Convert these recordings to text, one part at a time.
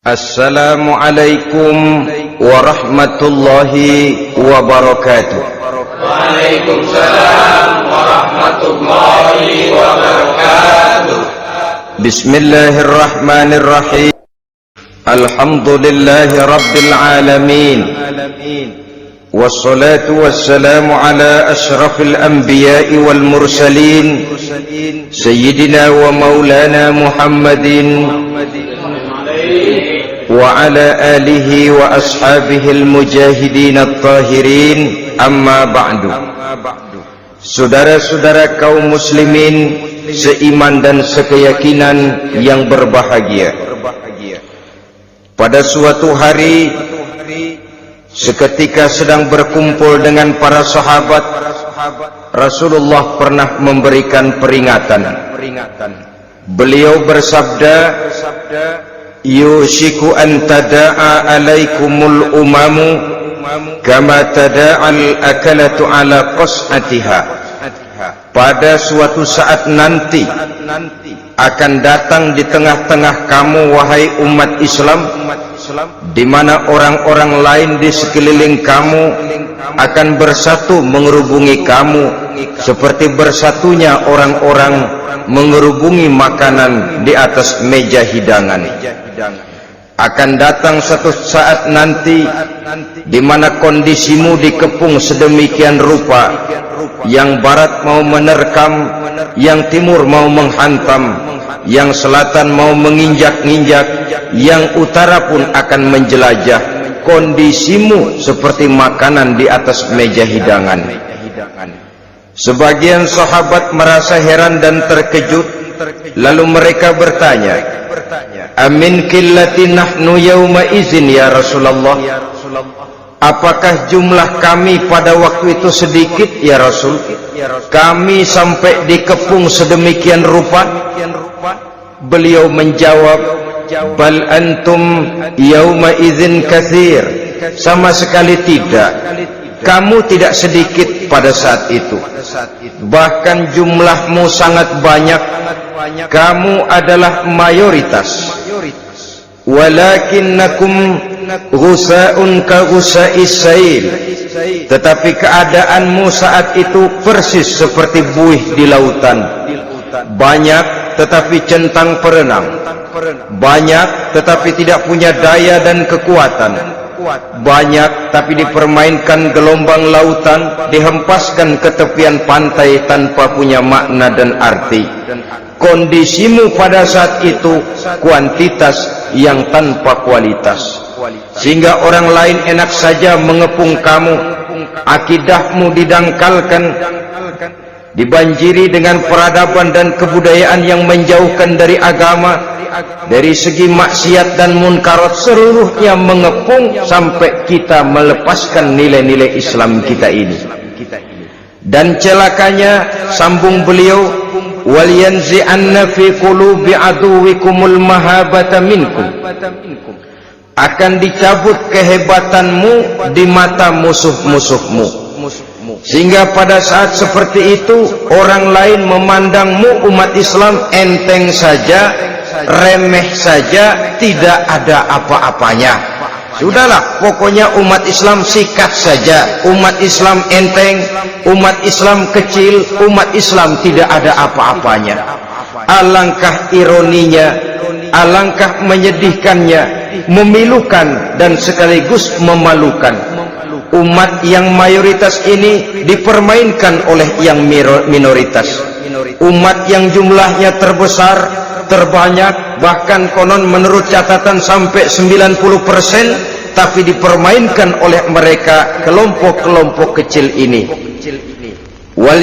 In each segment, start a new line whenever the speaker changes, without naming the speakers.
Assalamualaikum warahmatullahi wabarakatuh.
Waalaikumsalam warahmatullahi wabarakatuh.
Bismillahirrahmanirrahim. Alhamdulillahi rabbil alamin. Wassalatu wassalamu ala ashrafil anbiya'i wal mursalin Sayyidina wa maulana Muhammadin wa ala alihi wa ashabihi al-mujahidin at-tahirin, amma ba'du. Saudara-saudara kaum muslimin seiman dan sekeyakinan yang berbahagia, pada suatu hari seketika sedang berkumpul dengan para sahabat, Rasulullah pernah memberikan peringatan. Beliau bersabda, yushiku an tada'a alaikumul umamu kama tada'al akalatu ala qas'atiha. Pada suatu saat nanti akan datang di tengah-tengah kamu, wahai umat Islam, di mana orang-orang lain di sekeliling kamu akan bersatu mengerubungi kamu seperti bersatunya orang-orang mengerubungi makanan di atas meja hidangan. Akan datang satu saat nanti di mana kondisimu dikepung sedemikian rupa, yang barat mau menerkam, yang timur mau menghantam, yang selatan mau menginjak-injak, yang utara pun akan menjelajah. Kondisimu seperti makanan di atas meja hidangan. Sebagian sahabat merasa heran dan terkejut, lalu mereka bertanya, amin qillati nahnu yawma izin ya Rasulullah? Apakah jumlah kami pada waktu itu sedikit ya Rasul? Kami sampai dikepung sedemikian rupa? Beliau menjawab, bal antum yawma izin katsir. Sama sekali tidak. Kamu tidak sedikit pada saat itu, bahkan jumlahmu sangat banyak. Kamu adalah mayoritas. Walakinnakum ghusa'un ka ghusa'is sail. Tetapi keadaanmu saat itu persis seperti buih di lautan. Banyak tetapi centang perenang, banyak tetapi tidak punya daya dan kekuatan, banyak tapi dipermainkan gelombang lautan, dihempaskan ke tepian pantai tanpa punya makna dan arti. Kondisimu pada saat itu kuantitas yang tanpa kualitas, sehingga orang lain enak saja mengepung kamu. Akidahmu didangkalkan, dibanjiri dengan peradaban dan kebudayaan yang menjauhkan dari agama. Dari segi maksiat dan munkarat seluruhnya mengepung sampai kita melepaskan nilai-nilai Islam kita ini. Dan celakanya, sambung beliau, wal yanzi'anna fi qulubi aduwikumul mahabata minkum. Akan dicabut kehebatanmu di mata musuh-musuhmu, sehingga pada saat seperti itu orang lain memandangmu umat Islam enteng saja, remeh saja, tidak ada apa-apanya. Sudahlah, pokoknya umat Islam sikat saja, umat Islam enteng, umat Islam kecil, umat Islam tidak ada apa-apanya. Alangkah ironinya, alangkah menyedihkannya, memilukan dan sekaligus memalukan. Umat yang mayoritas ini dipermainkan oleh yang minoritas. Umat yang jumlahnya terbesar, terbanyak, bahkan konon menurut catatan sampai 90%, tapi dipermainkan oleh mereka kelompok-kelompok kecil ini. Wal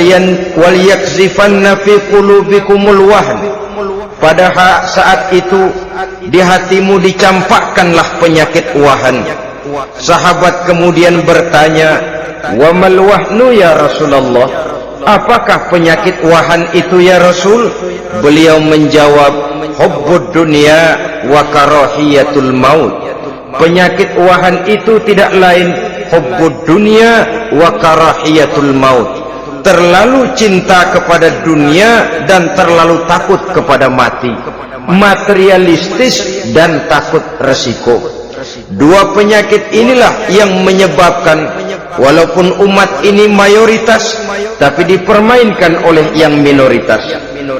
yakzifanna fi qulubikumul wahn. Pada saat itu di hatimu dicampakkanlah penyakit wahan. Sahabat kemudian bertanya, wa mal wahnu ya Rasulullah? Apakah penyakit wahan itu ya Rasul? Beliau menjawab, hubbud dunya wa karahiyatul maut. Penyakit wahan itu tidak lain hubbud dunya wa karahiyatul maut. terlalu cinta kepada dunia dan terlalu takut kepada mati, materialistis dan takut resiko. Dua penyakit inilah yang menyebabkan walaupun umat ini mayoritas tapi dipermainkan oleh yang minoritas.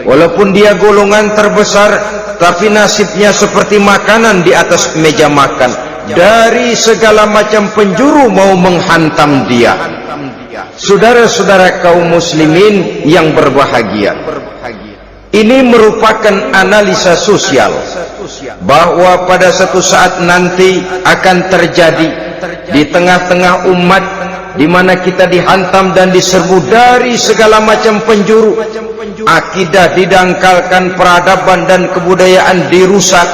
Walaupun dia golongan terbesar tapi nasibnya seperti makanan di atas meja makan. Dari segala macam penjuru mau menghantam dia. Saudara-saudara kaum muslimin yang berbahagia, ini merupakan analisa sosial bahwa pada satu saat nanti akan terjadi di tengah-tengah umat di mana kita dihantam dan diserbu dari segala macam penjuru. Akidah didangkalkan, peradaban dan kebudayaan dirusak,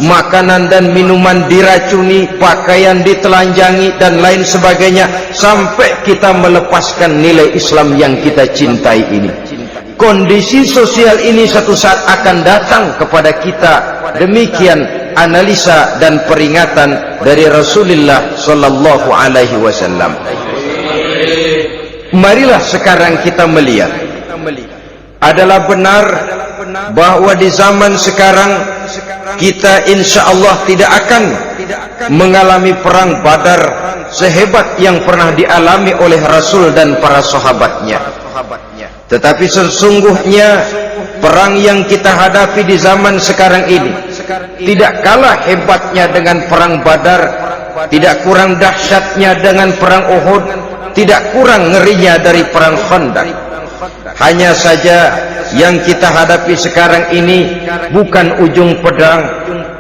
makanan dan minuman diracuni, pakaian ditelanjangi dan lain sebagainya, sampai kita melepaskan nilai Islam yang kita cintai ini. Kondisi sosial ini satu saat akan datang kepada kita. Demikian analisa dan peringatan dari Rasulullah sallallahu alaihi wasallam. Marilah sekarang kita melihat, adalah benar bahwa di zaman sekarang kita insya Allah tidak akan mengalami perang Badar sehebat yang pernah dialami oleh Rasul dan para sahabatnya. Tetapi sesungguhnya perang yang kita hadapi di zaman sekarang ini tidak kalah hebatnya dengan perang Badar, tidak kurang dahsyatnya dengan perang Uhud, tidak kurang ngerinya dari perang Khandaq. Hanya saja yang kita hadapi sekarang ini bukan ujung pedang,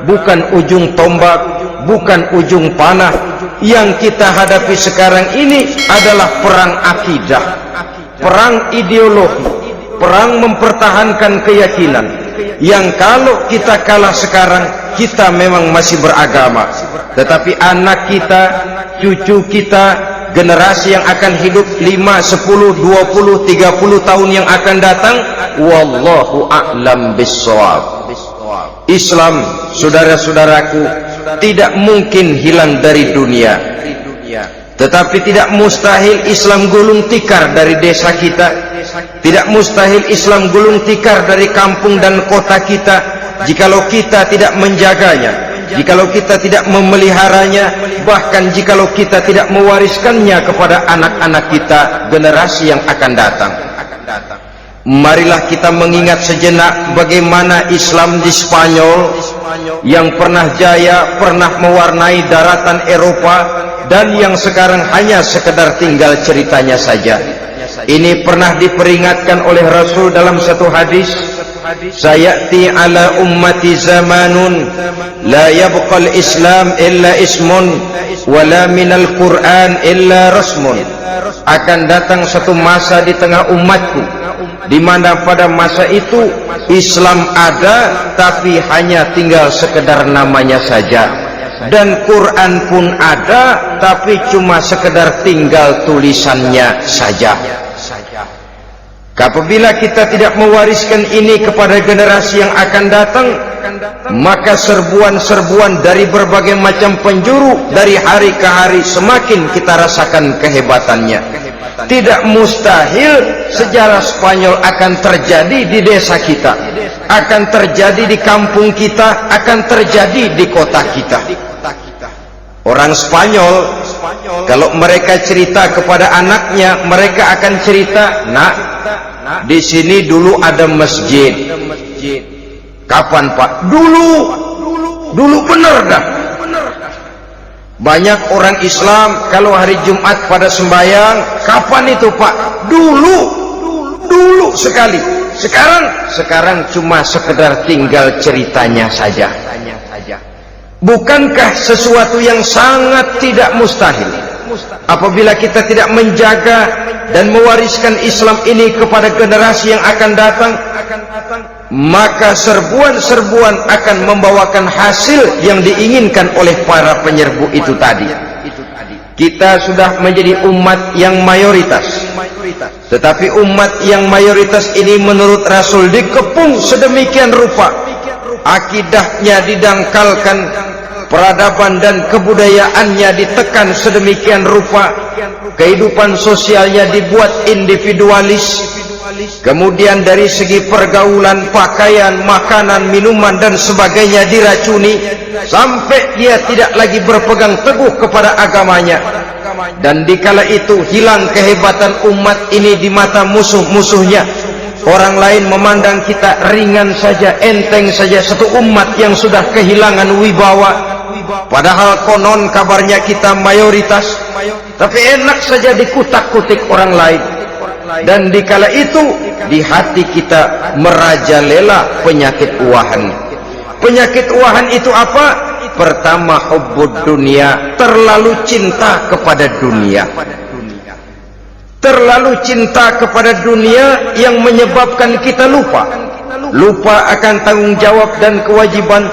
bukan ujung tombak, bukan ujung panah. Yang kita hadapi sekarang ini adalah perang akidah, perang ideologi, perang mempertahankan keyakinan. Yang kalau kita kalah sekarang, kita memang masih beragama, tetapi anak kita, cucu kita, generasi yang akan hidup 5, 10, 20, 30 tahun yang akan datang, wallahu a'lam bissawab. Islam, saudara-saudaraku, tidak mungkin hilang dari dunia, tetapi tidak mustahil Islam gulung tikar dari desa kita, tidak mustahil Islam gulung tikar dari kampung dan kota kita, jikalau kita tidak menjaganya, jikalau kita tidak memeliharanya, bahkan jikalau kita tidak mewariskannya kepada anak-anak kita, generasi yang akan datang. Marilah kita mengingat sejenak bagaimana Islam di Spanyol yang pernah jaya, pernah mewarnai daratan Eropa, dan yang sekarang hanya sekedar tinggal ceritanya saja. Ini pernah diperingatkan oleh Rasul dalam satu hadis, sayati ala ummati zamanun la yabqal Islam illa ismun wala minal Quran illa rasmun. Akan datang satu masa di tengah umatku di mana pada masa itu Islam ada tapi hanya tinggal sekedar namanya saja, dan Quran pun ada tapi cuma sekedar tinggal tulisannya saja. Apabila kita tidak mewariskan ini kepada generasi yang akan datang, maka serbuan-serbuan dari berbagai macam penjuru dari hari ke hari semakin kita rasakan kehebatannya. Tidak mustahil sejarah Spanyol akan terjadi di desa kita, akan terjadi di kampung kita, akan terjadi di kota kita. Orang Spanyol kalau mereka cerita kepada anaknya, mereka akan cerita, "Nak, di sini dulu ada masjid." Kapan, Pak? Dulu benar dah. Banyak orang Islam kalau hari Jumat pada sembahyang, kapan itu, Pak? Dulu sekali. Sekarang cuma sekedar tinggal ceritanya saja. Bukankah sesuatu yang sangat tidak mustahil apabila kita tidak menjaga dan mewariskan Islam ini kepada generasi yang akan datang, maka serbuan-serbuan akan membawakan hasil yang diinginkan oleh para penyerbu itu tadi. Kita sudah menjadi umat yang mayoritas, tetapi umat yang mayoritas ini menurut Rasul dikepung sedemikian rupa, akidahnya didangkalkan, peradaban dan kebudayaannya ditekan sedemikian rupa, kehidupan sosialnya dibuat individualis, kemudian dari segi pergaulan, pakaian, makanan, minuman dan sebagainya diracuni, sampai dia tidak lagi berpegang teguh kepada agamanya. Dan dikala itu hilang kehebatan umat ini di mata musuh-musuhnya. Orang lain memandang kita ringan saja, enteng saja, satu umat yang sudah kehilangan wibawa. Padahal konon kabarnya kita mayoritas, tapi enak saja dikutak-kutik orang lain. Dan dikala itu di hati kita merajalela penyakit uahan. Penyakit uahan itu apa? Pertama, hubbud dunia, terlalu cinta kepada dunia. Terlalu cinta kepada dunia yang menyebabkan kita lupa akan tanggung jawab dan kewajiban,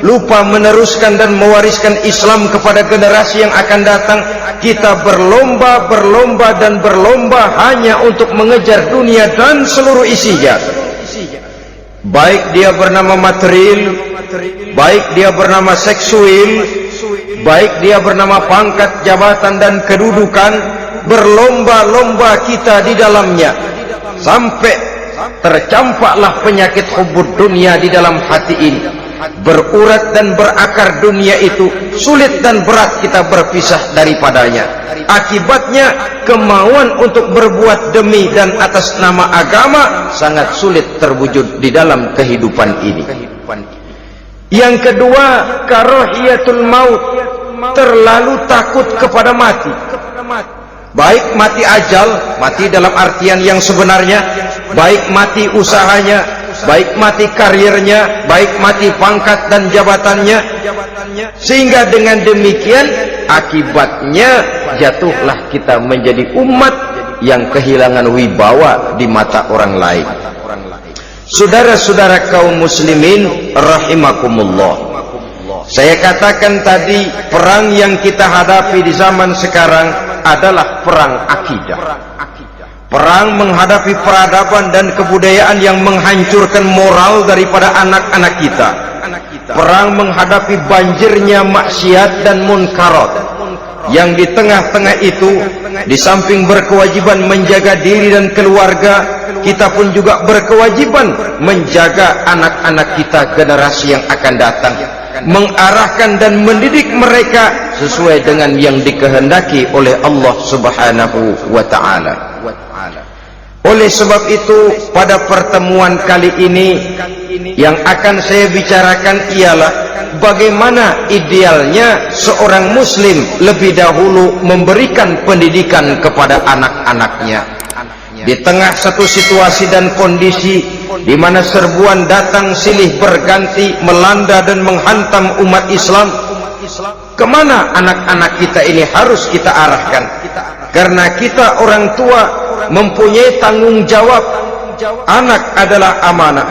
lupa meneruskan dan mewariskan Islam kepada generasi yang akan datang. Kita berlomba dan berlomba hanya untuk mengejar dunia dan seluruh isinya, baik dia bernama material, baik dia bernama seksual, baik dia bernama pangkat, jabatan dan kedudukan. Berlomba-lomba kita di dalamnya sampai tercampaklah penyakit hubbud dunia di dalam hati ini. Berurat dan berakar dunia itu, sulit dan berat kita berpisah daripadanya. Akibatnya kemauan untuk berbuat demi dan atas nama agama sangat sulit terwujud di dalam kehidupan ini. Yang kedua, karahiyatul maut, terlalu takut kepada mati. Baik mati ajal, mati dalam artian yang sebenarnya, baik mati usahanya, baik mati karirnya, baik mati pangkat dan jabatannya. Sehingga dengan demikian akibatnya jatuhlah kita menjadi umat yang kehilangan wibawa di mata orang lain. Saudara-saudara kaum muslimin rahimakumullah, saya katakan tadi, perang yang kita hadapi di zaman sekarang adalah perang akidah. Perang menghadapi peradaban dan kebudayaan yang menghancurkan moral daripada anak-anak kita. Perang menghadapi banjirnya maksiat dan munkarat. Yang di tengah-tengah itu, di samping berkewajiban menjaga diri dan keluarga, kita pun juga berkewajiban menjaga anak-anak kita, generasi yang akan datang, mengarahkan dan mendidik mereka sesuai dengan yang dikehendaki oleh Allah Subhanahu wa ta'ala. Oleh sebab itu, pada pertemuan kali ini yang akan saya bicarakan ialah bagaimana idealnya seorang muslim lebih dahulu memberikan pendidikan kepada anak-anaknya. Di tengah satu situasi dan kondisi di mana serbuan datang silih berganti melanda dan menghantam umat Islam, kemana anak-anak kita ini harus kita arahkan? Karena kita orang tua mempunyai tanggung jawab. Anak adalah amanah,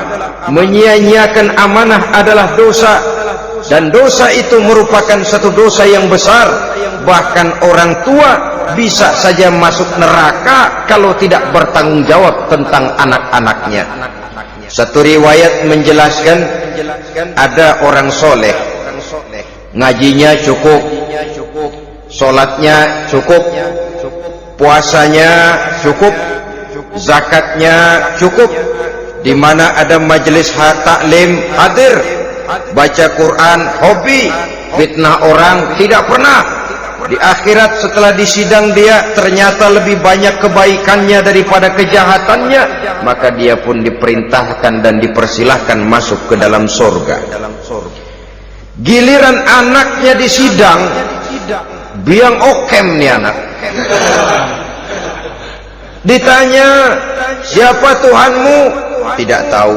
menyia-nyiakan amanah adalah dosa, dan dosa itu merupakan satu dosa yang besar. Bahkan orang tua bisa saja masuk neraka kalau tidak bertanggung jawab tentang anak-anaknya. Satu riwayat menjelaskan ada orang soleh, ngajinya cukup, sholatnya cukup, puasanya cukup, zakatnya cukup. Di mana ada majelis taklim hadir, baca Quran hobi, fitnah orang tidak pernah. Di akhirat setelah disidang dia ternyata lebih banyak kebaikannya daripada kejahatannya, maka dia pun diperintahkan dan dipersilahkan masuk ke dalam surga. Giliran anaknya disidang, biang okem nih anak. Ditanya, siapa Tuhanmu? Tidak tahu.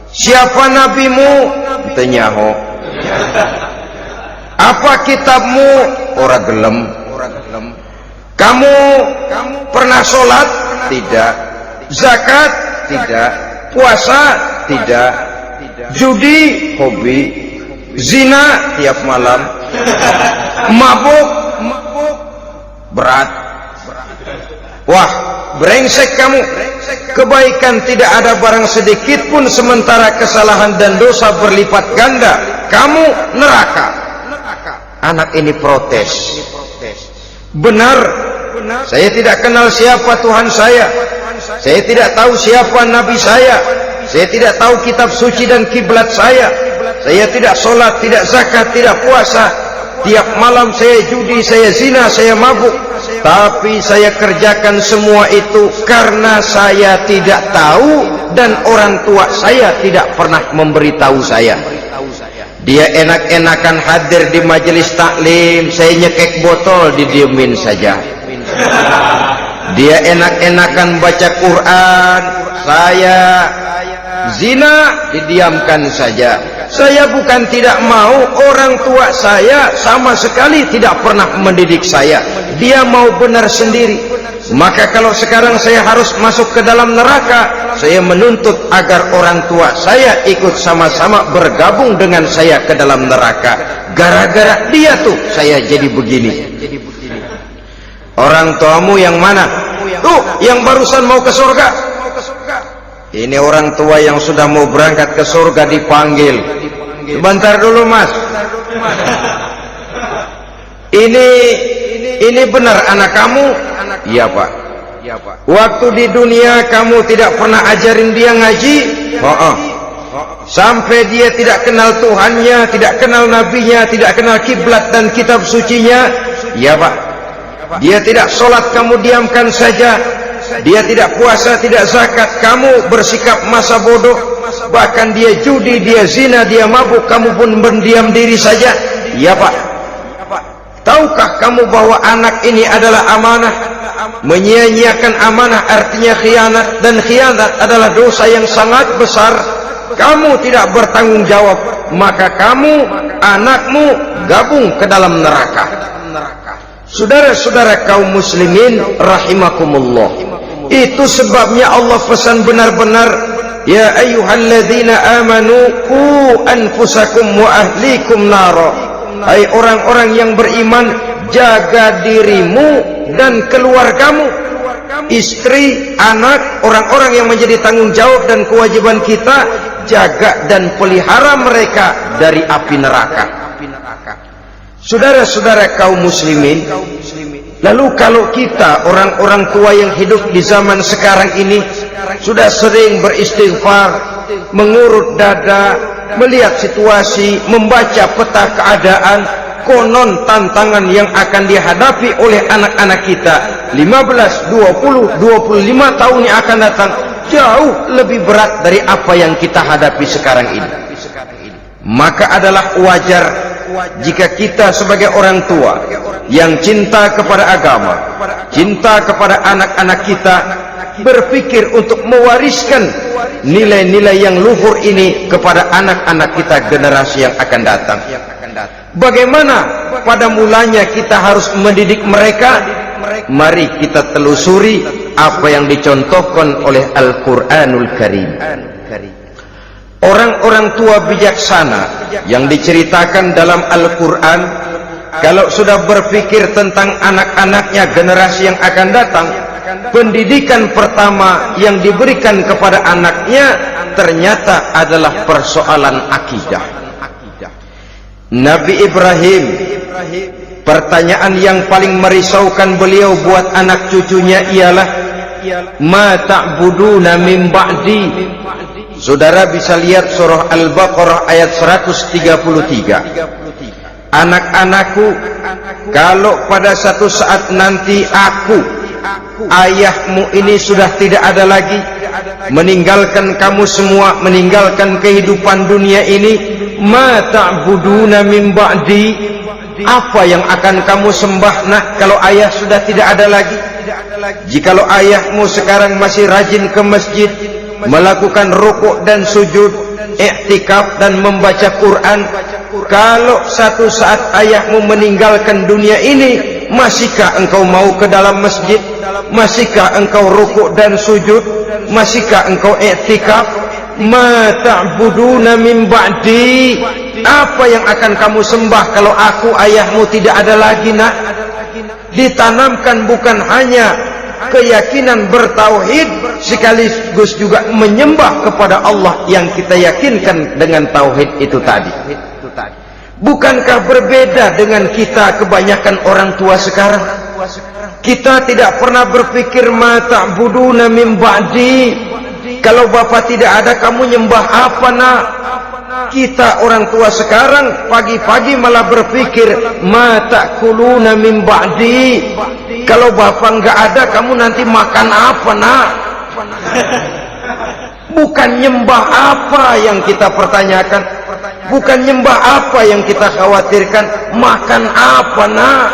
Siapa nabimu? Tenyaho. Apa kitabmu? Ora gelem. Kamu pernah sholat? Tidak. Zakat? Tidak. Puasa? Tidak. Judi? Hobi. Zina? Tiap malam. Mabuk? Berat. Wah, brengsek kamu. Kebaikan tidak ada barang sedikit pun, sementara kesalahan dan dosa berlipat ganda. kamu neraka. Anak ini protes. Benar, saya tidak kenal siapa Tuhan saya. Saya tidak tahu siapa Nabi saya. Saya tidak tahu kitab suci dan kiblat saya. Saya tidak sholat, tidak zakat, tidak puasa. Tiap malam saya judi, saya zina, saya mabuk. Tapi saya kerjakan semua itu karena saya tidak tahu dan orang tua saya tidak pernah memberitahu saya. Dia enak-enakan hadir di majelis taklim, saya nyekek botol, didiemin saja. Dia enak-enakan baca Quran, saya zina, didiamkan saja. Saya bukan tidak mau, orang tua saya sama sekali tidak pernah mendidik saya. Dia mau benar sendiri. Maka kalau sekarang saya harus masuk ke dalam neraka, saya menuntut agar orang tua saya ikut sama-sama bergabung dengan saya ke dalam neraka. Gara-gara dia tuh saya jadi begini. Orang tuamu yang mana? Tuh, yang barusan mau ke surga. Ini orang tua yang sudah mau berangkat ke surga dipanggil. Sebentar dulu, Mas. Ini benar anak kamu? Iya, Pak. Waktu di dunia kamu tidak pernah ajarin dia ngaji? Sampai dia tidak kenal Tuhannya, tidak kenal nabinya, tidak kenal kiblat dan kitab sucinya? Iya, Pak. Dia tidak sholat, kamu diamkan saja. Dia tidak puasa, tidak zakat, kamu bersikap masa bodoh. Bahkan dia judi, dia zina, dia mabuk, kamu pun berdiam diri saja. Iya, Pak. Tahukah kamu bahwa anak ini adalah amanah? Menyia-nyiakan amanah artinya khianat, dan khianat adalah dosa yang sangat besar. Kamu tidak bertanggung jawab, maka kamu, anakmu gabung ke dalam neraka. Saudara-saudara kaum muslimin rahimakumullah, itu sebabnya Allah pesan benar-benar, ya ayyuhalladzina amanu qu anfusakum wa ahlikum nara. Hai orang-orang yang beriman, jaga dirimu dan keluargamu, istri, anak, orang-orang yang menjadi tanggung jawab dan kewajiban kita, jaga dan pelihara mereka dari api neraka. Saudara-saudara kaum muslimin, lalu kalau kita orang-orang tua yang hidup di zaman sekarang ini sudah sering beristighfar, mengurut dada, melihat situasi, membaca peta keadaan, konon tantangan yang akan dihadapi oleh anak-anak kita 15, 20, 25 tahun yang akan datang jauh lebih berat dari apa yang kita hadapi sekarang ini. Maka adalah wajar jika kita sebagai orang tua yang cinta kepada agama, cinta kepada anak-anak kita, berpikir untuk mewariskan nilai-nilai yang luhur ini kepada anak-anak kita generasi yang akan datang. Bagaimana pada mulanya kita harus mendidik mereka? Mari kita telusuri apa yang dicontohkan oleh Al-Quranul Karim. Orang-orang tua bijaksana yang diceritakan dalam Al-Quran, kalau sudah berpikir tentang anak-anaknya generasi yang akan datang, pendidikan pertama yang diberikan kepada anaknya ternyata adalah persoalan akidah. Nabi Ibrahim, pertanyaan yang paling merisaukan beliau buat anak cucunya ialah, ma ta'buduna min ba'di. Saudara bisa lihat surah Al-Baqarah ayat 133. Anak-anakku, kalau pada satu saat nanti aku, ayahmu ini sudah tidak ada lagi, meninggalkan kamu semua, meninggalkan kehidupan dunia ini, ma ta'buduna min ba'di, apa yang akan kamu sembah nak kalau ayah sudah tidak ada lagi? Jikalau ayahmu sekarang masih rajin ke masjid, melakukan rukuk dan sujud, i'tikaf dan membaca Quran, kalau satu saat ayahmu meninggalkan dunia ini, masihkah engkau mau ke dalam masjid? Masihkah engkau rukuk dan sujud? Masihkah engkau i'tikaf? Ma ta'buduna min ba'di, apa yang akan kamu sembah kalau aku ayahmu tidak ada lagi nak? Ditanamkan bukan hanya keyakinan bertauhid, sekaligus juga menyembah kepada Allah yang kita yakinkan dengan tauhid itu tadi. Bukankah berbeda dengan kita kebanyakan orang tua sekarang? Kita tidak pernah berpikir ma ta'buduna min ba'di. Kalau bapak tidak ada, kamu nyembah apa nak? Kita orang tua sekarang pagi-pagi malah berpikir ma ta'kuluna min ba'di. Kalau bapak enggak ada, kamu nanti makan apa nak? Bukan nyembah apa yang kita pertanyakan, bukan nyembah apa yang kita khawatirkan, makan apa nak?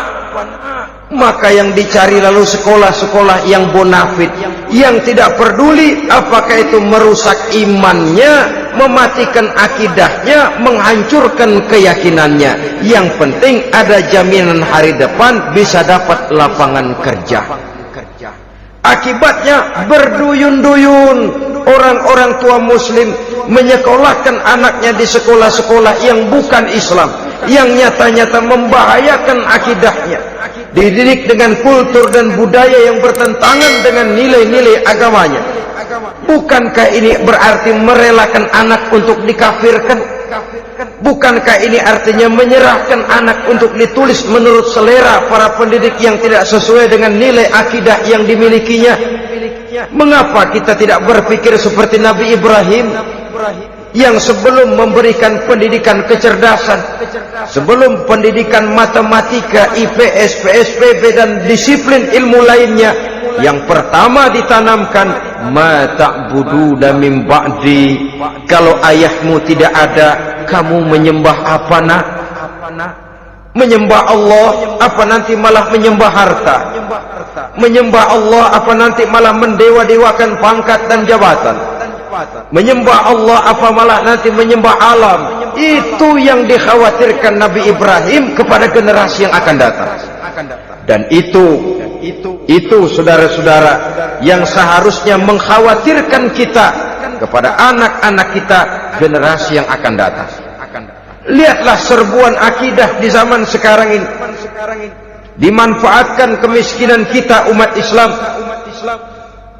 Maka yang dicari lalu sekolah-sekolah yang bonafit, yang tidak peduli apakah itu merusak imannya, mematikan akidahnya, menghancurkan keyakinannya. Yang penting ada jaminan hari depan bisa dapat lapangan kerja. Akibatnya berduyun-duyun orang-orang tua muslim menyekolahkan anaknya di sekolah-sekolah yang bukan Islam, yang nyata-nyata membahayakan akidahnya, dididik dengan kultur dan budaya yang bertentangan dengan nilai-nilai agamanya. Bukankah ini berarti merelakan anak untuk dikafirkan? Bukankah ini artinya menyerahkan anak untuk ditulis menurut selera para pendidik yang tidak sesuai dengan nilai akidah yang dimilikinya? Mengapa kita tidak berpikir seperti Nabi Ibrahim yang sebelum memberikan pendidikan kecerdasan, sebelum pendidikan matematika, IPS, PSPB dan disiplin ilmu lainnya, yang pertama ditanamkan ma ta'buduna min ba'di. Kalau ayahmu tidak ada, kamu menyembah apa nak? Menyembah Allah apa nanti malah menyembah harta? Menyembah Allah apa nanti malah mendewa-dewakan pangkat dan jabatan? Menyembah Allah apa malah nanti menyembah alam? Itu yang dikhawatirkan Nabi Ibrahim kepada generasi yang akan datang. Dan itu saudara-saudara yang seharusnya mengkhawatirkan kita kepada anak-anak kita, generasi yang akan datang. Lihatlah serbuan akidah di zaman sekarang ini. Dimanfaatkan kemiskinan kita umat Islam.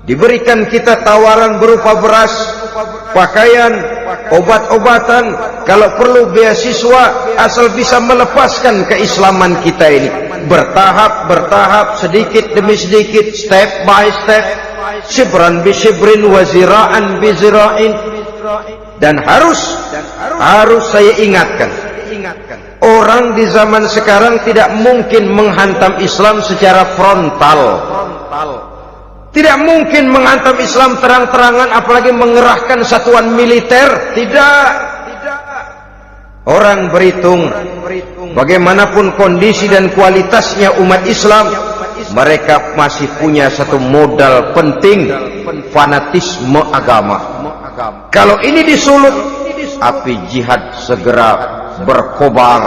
Diberikan kita tawaran berupa beras, pakaian, obat-obatan, kalau perlu beasiswa, asal bisa melepaskan keislaman kita ini. Bertahap, sedikit demi sedikit, step by step, shibran bi shibrin wa zira'an bi zira'in. Dan harus saya ingatkan, orang di zaman sekarang tidak mungkin menghantam Islam secara frontal. Tidak mungkin menghantam Islam terang-terangan, apalagi mengerahkan satuan militer. Tidak. Orang berhitung bagaimanapun kondisi dan kualitasnya umat Islam, mereka masih punya satu modal penting, fanatisme agama. Kalau ini disulut, api jihad segera berkobar,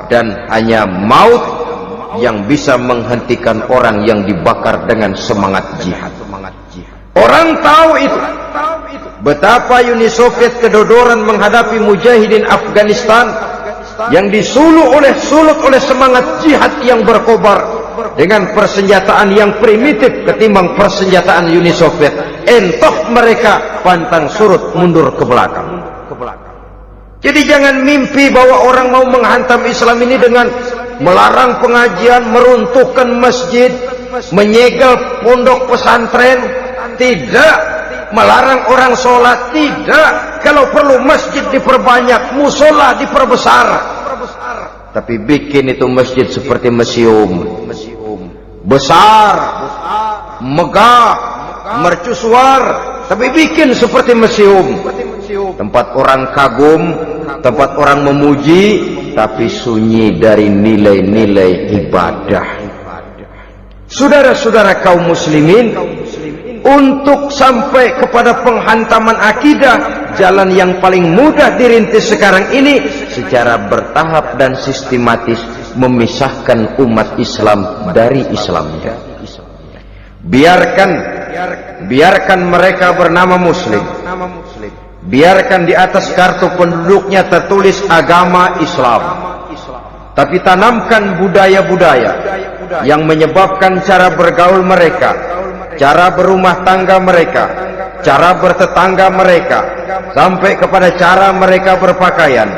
dan hanya maut yang bisa menghentikan orang yang dibakar dengan semangat jihad. Orang tahu itu. Betapa Uni Soviet kedodoran menghadapi mujahidin Afghanistan yang disulut oleh semangat jihad yang berkobar dengan persenjataan yang primitif ketimbang persenjataan Uni Soviet. Entoh mereka pantang surut mundur ke belakang. Jadi jangan mimpi bahwa orang mau menghantam Islam ini dengan melarang pengajian, meruntuhkan masjid, menyegel pondok pesantren. Tidak. Melarang orang sholat. Tidak. Kalau perlu masjid diperbanyak, musola diperbesar. Tapi bikin itu masjid seperti museum. Besar, megah, mercusuar, tapi bikin seperti museum. Tempat orang kagum, tempat orang memuji, tapi sunyi dari nilai-nilai ibadah. Saudara-saudara kaum muslimin, untuk sampai kepada penghantaman akidah, jalan yang paling mudah dirintis sekarang ini secara bertahap dan sistematis, memisahkan umat Islam dari Islamnya. Biarkan mereka bernama muslim. Biarkan di atas kartu penduduknya tertulis agama Islam. Tapi tanamkan budaya-budaya yang menyebabkan cara bergaul mereka, cara berumah tangga mereka, cara bertetangga mereka, sampai kepada cara mereka berpakaian,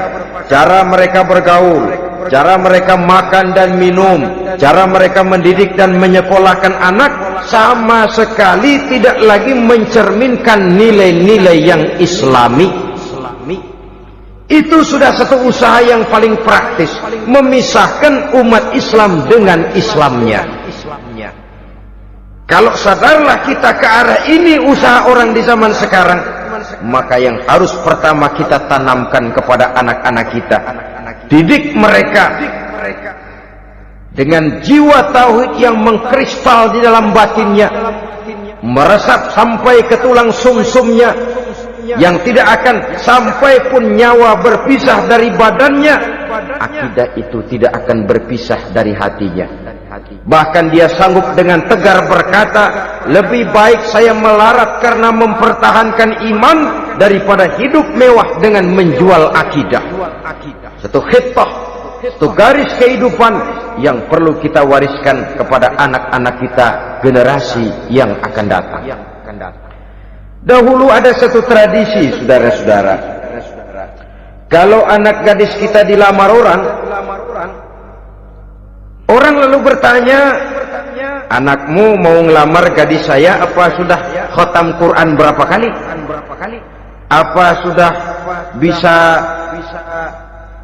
cara mereka bergaul, cara mereka makan dan minum, cara mereka mendidik dan menyekolahkan anak, sama sekali tidak lagi mencerminkan nilai-nilai yang islami. Itu sudah satu usaha yang paling praktis, memisahkan umat Islam dengan Islamnya. Kalau sadarlah kita ke arah ini usaha orang di zaman sekarang, maka yang harus pertama kita tanamkan kepada anak-anak kita, didik mereka dengan jiwa tauhid yang mengkristal di dalam batinnya, meresap sampai ke tulang sumsumnya, yang tidak akan sampai pun nyawa berpisah dari badannya. Akidah itu tidak akan berpisah dari hatinya. Bahkan dia sanggup dengan tegar berkata, lebih baik saya melarat karena mempertahankan iman daripada hidup mewah dengan menjual akidah. Satu khitah, satu garis kehidupan yang perlu kita wariskan kepada anak-anak kita, generasi yang akan datang. Dahulu ada satu tradisi, saudara-saudara. Kalau anak gadis kita dilamar orang lalu bertanya, anakmu mau ngelamar gadis saya, apa sudah khatam Quran berapa kali? Apa sudah bisa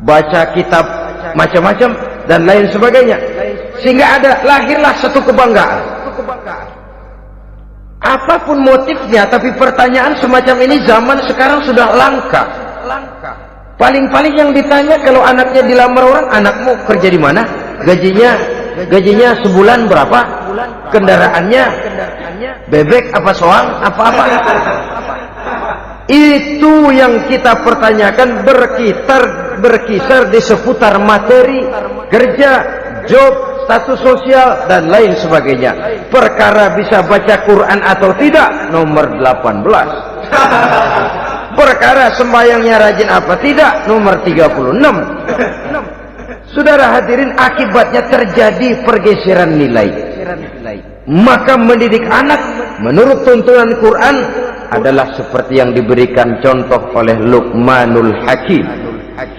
baca kitab macam-macam dan lain sebagainya? Sehingga lahirlah satu kebanggaan. Apapun motifnya, tapi pertanyaan semacam ini zaman sekarang sudah langka. Paling-paling yang ditanya kalau anaknya dilamar orang, anakmu kerja di mana? Gajinya sebulan berapa? Kendaraannya bebek apa soang? Apa-apa? Itu yang kita pertanyakan, berkisar di seputar materi, kerja, job, status sosial dan lain sebagainya. Perkara bisa baca Quran atau tidak, nomor 18. Perkara sembahyangnya rajin apa tidak, nomor 36. Saudara hadirin, akibatnya terjadi pergeseran nilai. Maka mendidik anak menurut tuntunan Quran adalah seperti yang diberikan contoh oleh Luqmanul Hakim,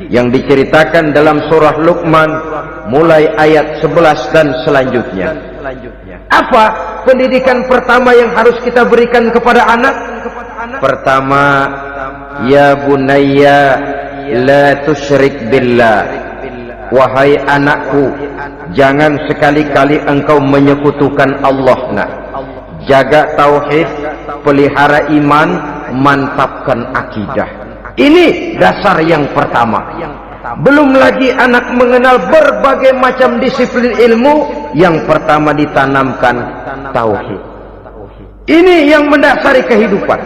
yang diceritakan dalam surah Luqman mulai ayat 11 dan selanjutnya. Apa pendidikan pertama yang harus kita berikan kepada anak? Pertama, ya bunayya la tusyrik billah. Wahai anakku, jangan sekali-kali engkau menyekutukan Allah. Nah, jaga tauhid, pelihara iman, mantapkan akidah. Ini dasar yang pertama. Belum lagi anak mengenal berbagai macam disiplin ilmu, yang pertama ditanamkan tauhid. Ini yang mendasari kehidupan.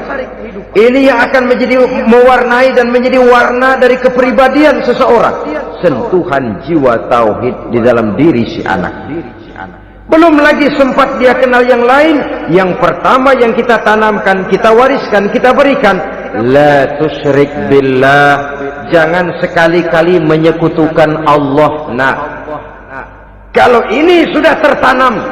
Ini yang akan menjadi mewarnai dan menjadi warna dari kepribadian seseorang. Sentuhan jiwa tauhid di dalam diri si anak. Belum lagi sempat dia kenal yang lain. Yang pertama yang kita tanamkan, kita wariskan, kita berikan, la tusyrik billah. Jangan sekali-kali menyekutukan Allah. Nah, kalau ini sudah tertanam,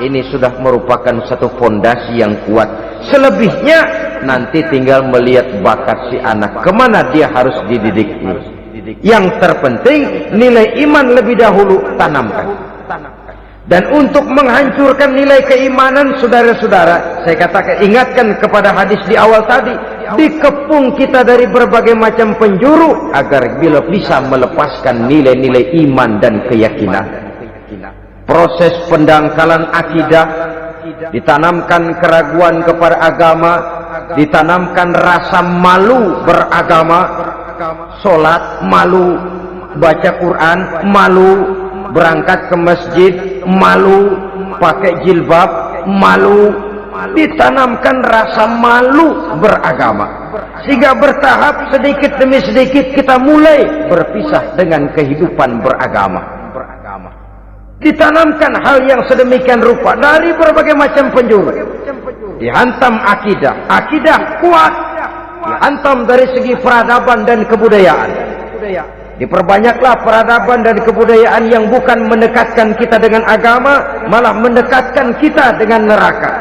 ini sudah merupakan satu fondasi yang kuat. Selebihnya nanti tinggal melihat bakat si anak, kemana dia harus dididik. Yang terpenting nilai iman lebih dahulu tanamkan. Dan untuk menghancurkan nilai keimanan, saudara-saudara, saya katakan, ingatkan kepada hadis di awal tadi, dikepung kita dari berbagai macam penjuru agar bila bisa melepaskan nilai-nilai iman dan keyakinan. Proses pendangkalan akidah, ditanamkan keraguan kepada agama, ditanamkan rasa malu beragama, sholat malu, baca Quran malu, berangkat ke masjid malu, pakai jilbab malu. Ditanamkan rasa malu beragama, sehingga bertahap sedikit demi sedikit kita mulai berpisah dengan kehidupan beragama. Ditanamkan hal yang sedemikian rupa dari berbagai macam penjuru. Dihantam akidah, akidah kuat, dihantam dari segi peradaban dan kebudayaan. Diperbanyaklah peradaban dan kebudayaan yang bukan mendekatkan kita dengan agama, malah mendekatkan kita dengan neraka,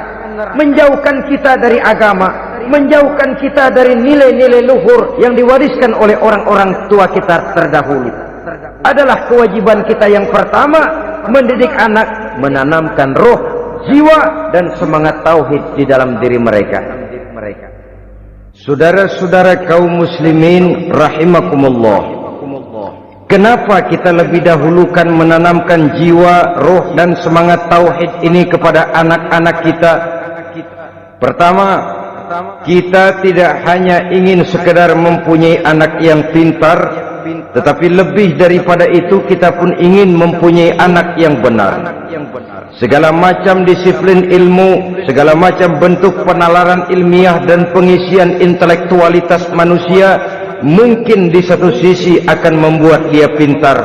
menjauhkan kita dari agama, menjauhkan kita dari nilai-nilai luhur yang diwariskan oleh orang-orang tua kita terdahulu. Adalah kewajiban kita yang pertama, mendidik anak, menanamkan roh, jiwa, dan semangat tauhid di dalam diri mereka. Saudara-saudara kaum muslimin rahimakumullah, kenapa kita lebih dahulukan menanamkan jiwa, roh, dan semangat tauhid ini kepada anak-anak kita? Pertama, kita tidak hanya ingin sekedar mempunyai anak yang pintar, tetapi lebih daripada itu kita pun ingin mempunyai anak yang benar. Segala macam disiplin ilmu, segala macam bentuk penalaran ilmiah dan pengisian intelektualitas manusia mungkin di satu sisi akan membuat dia pintar,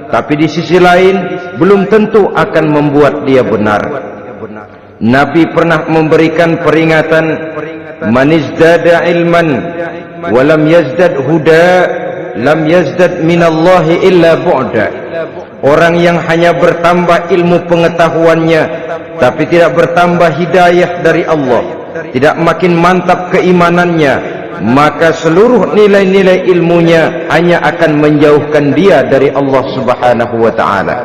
tapi di sisi lain belum tentu akan membuat dia benar. Nabi pernah memberikan peringatan, man izdada ilman wa lam yazdad huda lam yazdad minallahi illa bu'da. Orang yang hanya bertambah ilmu pengetahuannya tapi tidak bertambah hidayah dari Allah, tidak makin mantap keimanannya, maka seluruh nilai-nilai ilmunya hanya akan menjauhkan dia dari Allah Subhanahu wa ta'ala.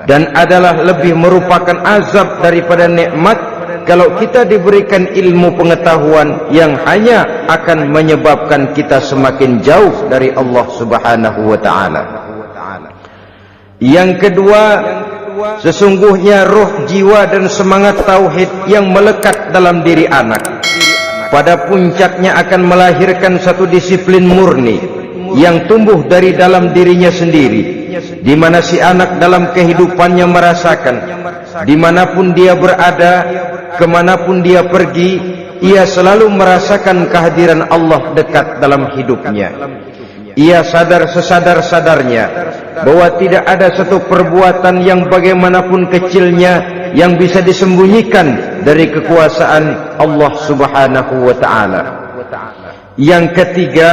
Dan adalah lebih merupakan azab daripada nikmat kalau kita diberikan ilmu pengetahuan yang hanya akan menyebabkan kita semakin jauh dari Allah Subhanahu wa ta'ala. Yang kedua, sesungguhnya roh, jiwa, dan semangat tauhid yang melekat dalam diri anak pada puncaknya akan melahirkan satu disiplin murni yang tumbuh dari dalam dirinya sendiri, di mana si anak dalam kehidupannya merasakan dimanapun dia berada, kemanapun dia pergi, ia selalu merasakan kehadiran Allah dekat dalam hidupnya. Ia sadar sesadar-sadarnya bahwa tidak ada satu perbuatan yang bagaimanapun kecilnya yang bisa disembunyikan dari kekuasaan Allah Subhanahu wa ta'ala. Yang ketiga,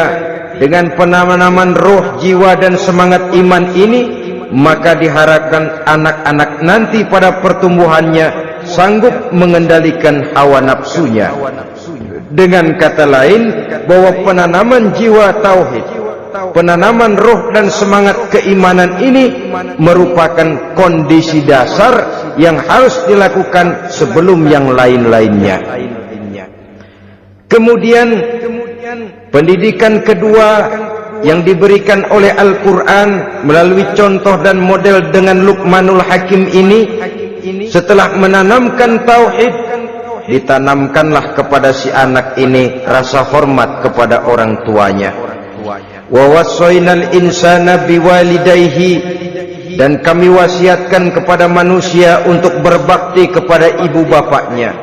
dengan penanaman roh, jiwa, dan semangat iman ini, maka diharapkan anak-anak nanti pada pertumbuhannya sanggup mengendalikan hawa nafsunya. Dengan kata lain, bahwa penanaman jiwa tauhid, penanaman roh dan semangat keimanan ini merupakan kondisi dasar yang harus dilakukan sebelum yang lain-lainnya. Kemudian pendidikan kedua yang diberikan oleh Al-Quran melalui contoh dan model dengan Luqmanul Hakim ini, setelah menanamkan tauhid, ditanamkanlah kepada si anak ini rasa hormat kepada orang tuanya. Wa wassaynal insana biwalidayhi, dan kami wasiatkan kepada manusia untuk berbakti kepada ibu bapaknya.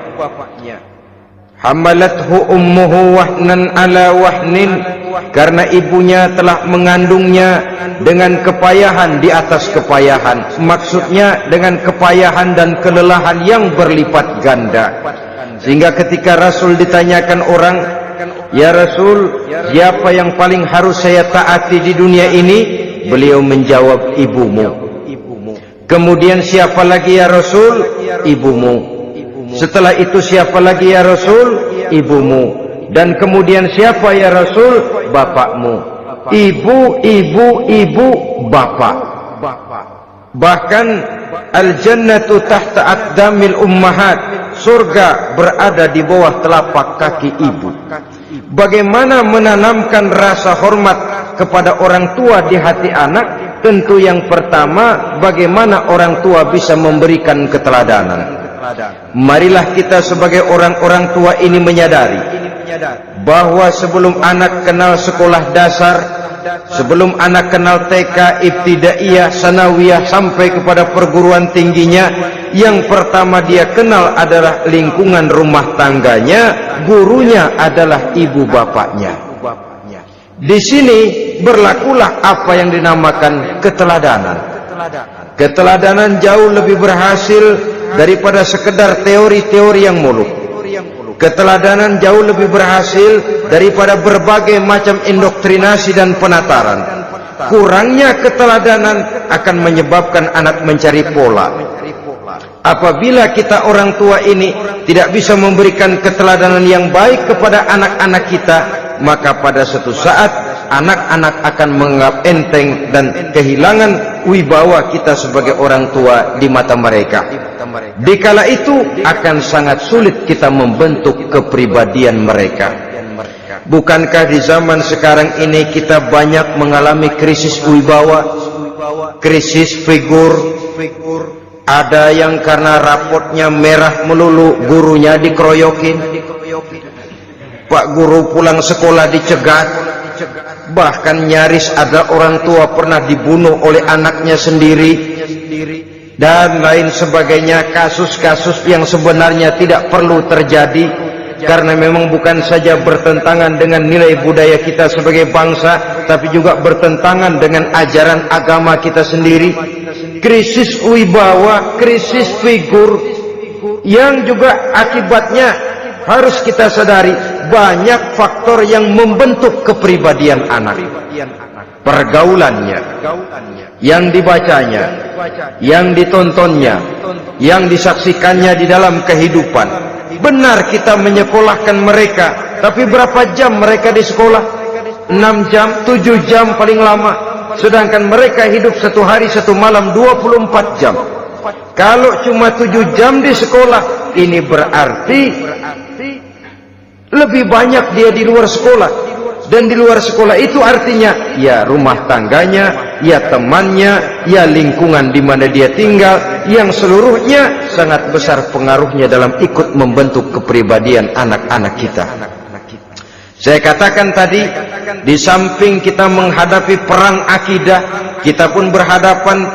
Hamalathu ummuhu wahnan ala wahnin, karena ibunya telah mengandungnya dengan kepayahan di atas kepayahan, maksudnya dengan kepayahan dan kelelahan yang berlipat ganda. Sehingga ketika Rasul ditanyakan orang, ya Rasul, siapa yang paling harus saya taati di dunia ini? Beliau menjawab, ibumu. Kemudian siapa lagi ya Rasul? Ibumu. Setelah itu siapa lagi ya Rasul? Ibumu. Dan kemudian siapa ya Rasul? Bapakmu. Ibu, ibu, ibu, bapak. Bahkan al-jannatu tahta aqdamil ummahat, surga berada di bawah telapak kaki ibu. Bagaimana menanamkan rasa hormat kepada orang tua di hati anak? Tentu yang pertama, bagaimana orang tua bisa memberikan keteladanan. Marilah kita sebagai orang-orang tua ini menyadari bahwa sebelum anak kenal sekolah dasar, sebelum anak kenal TK, ibtidaiyah, sanawiyah, sampai kepada perguruan tingginya, yang pertama dia kenal adalah lingkungan rumah tangganya, gurunya adalah ibu bapaknya. Di sini berlakulah apa yang dinamakan keteladanan. Keteladanan jauh lebih berhasil daripada sekedar teori-teori yang muluk. Keteladanan jauh lebih berhasil daripada berbagai macam indoktrinasi dan penataran. Kurangnya keteladanan akan menyebabkan anak mencari pola. Apabila kita orang tua ini tidak bisa memberikan keteladanan yang baik kepada anak-anak kita, maka pada suatu saat anak-anak akan menganggap enteng dan kehilangan wibawa kita sebagai orang tua di mata mereka. Dikala itu akan sangat sulit kita membentuk kepribadian mereka. Bukankah di zaman sekarang ini kita banyak mengalami krisis wibawa, krisis figur? Ada yang karena rapotnya merah melulu, gurunya dikeroyokin. Pak guru pulang sekolah dicegat. Bahkan nyaris ada orang tua pernah dibunuh oleh anaknya sendiri. Dan lain sebagainya, kasus-kasus yang sebenarnya tidak perlu terjadi, karena memang bukan saja bertentangan dengan nilai budaya kita sebagai bangsa, tapi juga bertentangan dengan ajaran agama kita sendiri. Krisis wibawa, krisis figur, yang juga akibatnya harus kita sadari banyak faktor yang membentuk kepribadian anak. Pergaulannya, yang dibacanya, yang ditontonnya, yang disaksikannya di dalam kehidupan. Benar kita menyekolahkan mereka, tapi berapa jam mereka di sekolah? 6 jam, 7 jam paling lama. Sedangkan mereka hidup satu hari satu malam 24 jam. Kalau cuma 7 jam di sekolah, ini berarti lebih banyak dia di luar sekolah. Dan di luar sekolah itu artinya ya rumah tangganya, ya temannya, ya lingkungan di mana dia tinggal, yang seluruhnya sangat besar pengaruhnya dalam ikut membentuk kepribadian anak-anak kita. Saya katakan tadi, di samping kita menghadapi perang akidah, kita pun berhadapan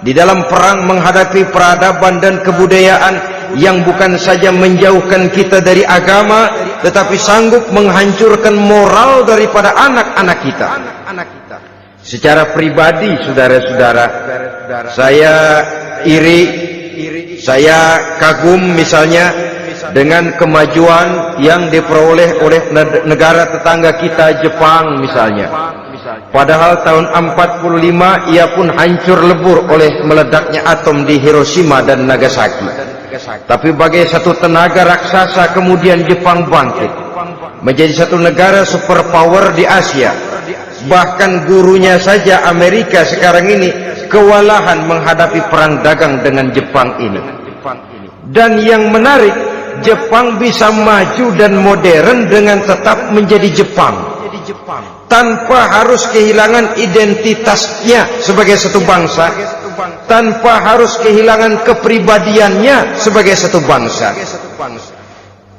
di dalam perang menghadapi peradaban dan kebudayaan yang bukan saja menjauhkan kita dari agama, tetapi sanggup menghancurkan moral daripada anak-anak kita. Secara pribadi, saudara-saudara, saya iri, saya kagum misalnya dengan kemajuan yang diperoleh oleh negara tetangga kita, Jepang misalnya. Padahal tahun 45 ia pun hancur lebur oleh meledaknya atom di Hiroshima dan Nagasaki. Tapi bagai satu tenaga raksasa kemudian Jepang bangkit menjadi satu negara superpower di Asia. Bahkan gurunya saja Amerika sekarang ini kewalahan menghadapi perang dagang dengan Jepang ini. Dan yang menarik, Jepang bisa maju dan modern dengan tetap menjadi Jepang, tanpa harus kehilangan identitasnya sebagai satu bangsa, tanpa harus kehilangan kepribadiannya sebagai satu bangsa.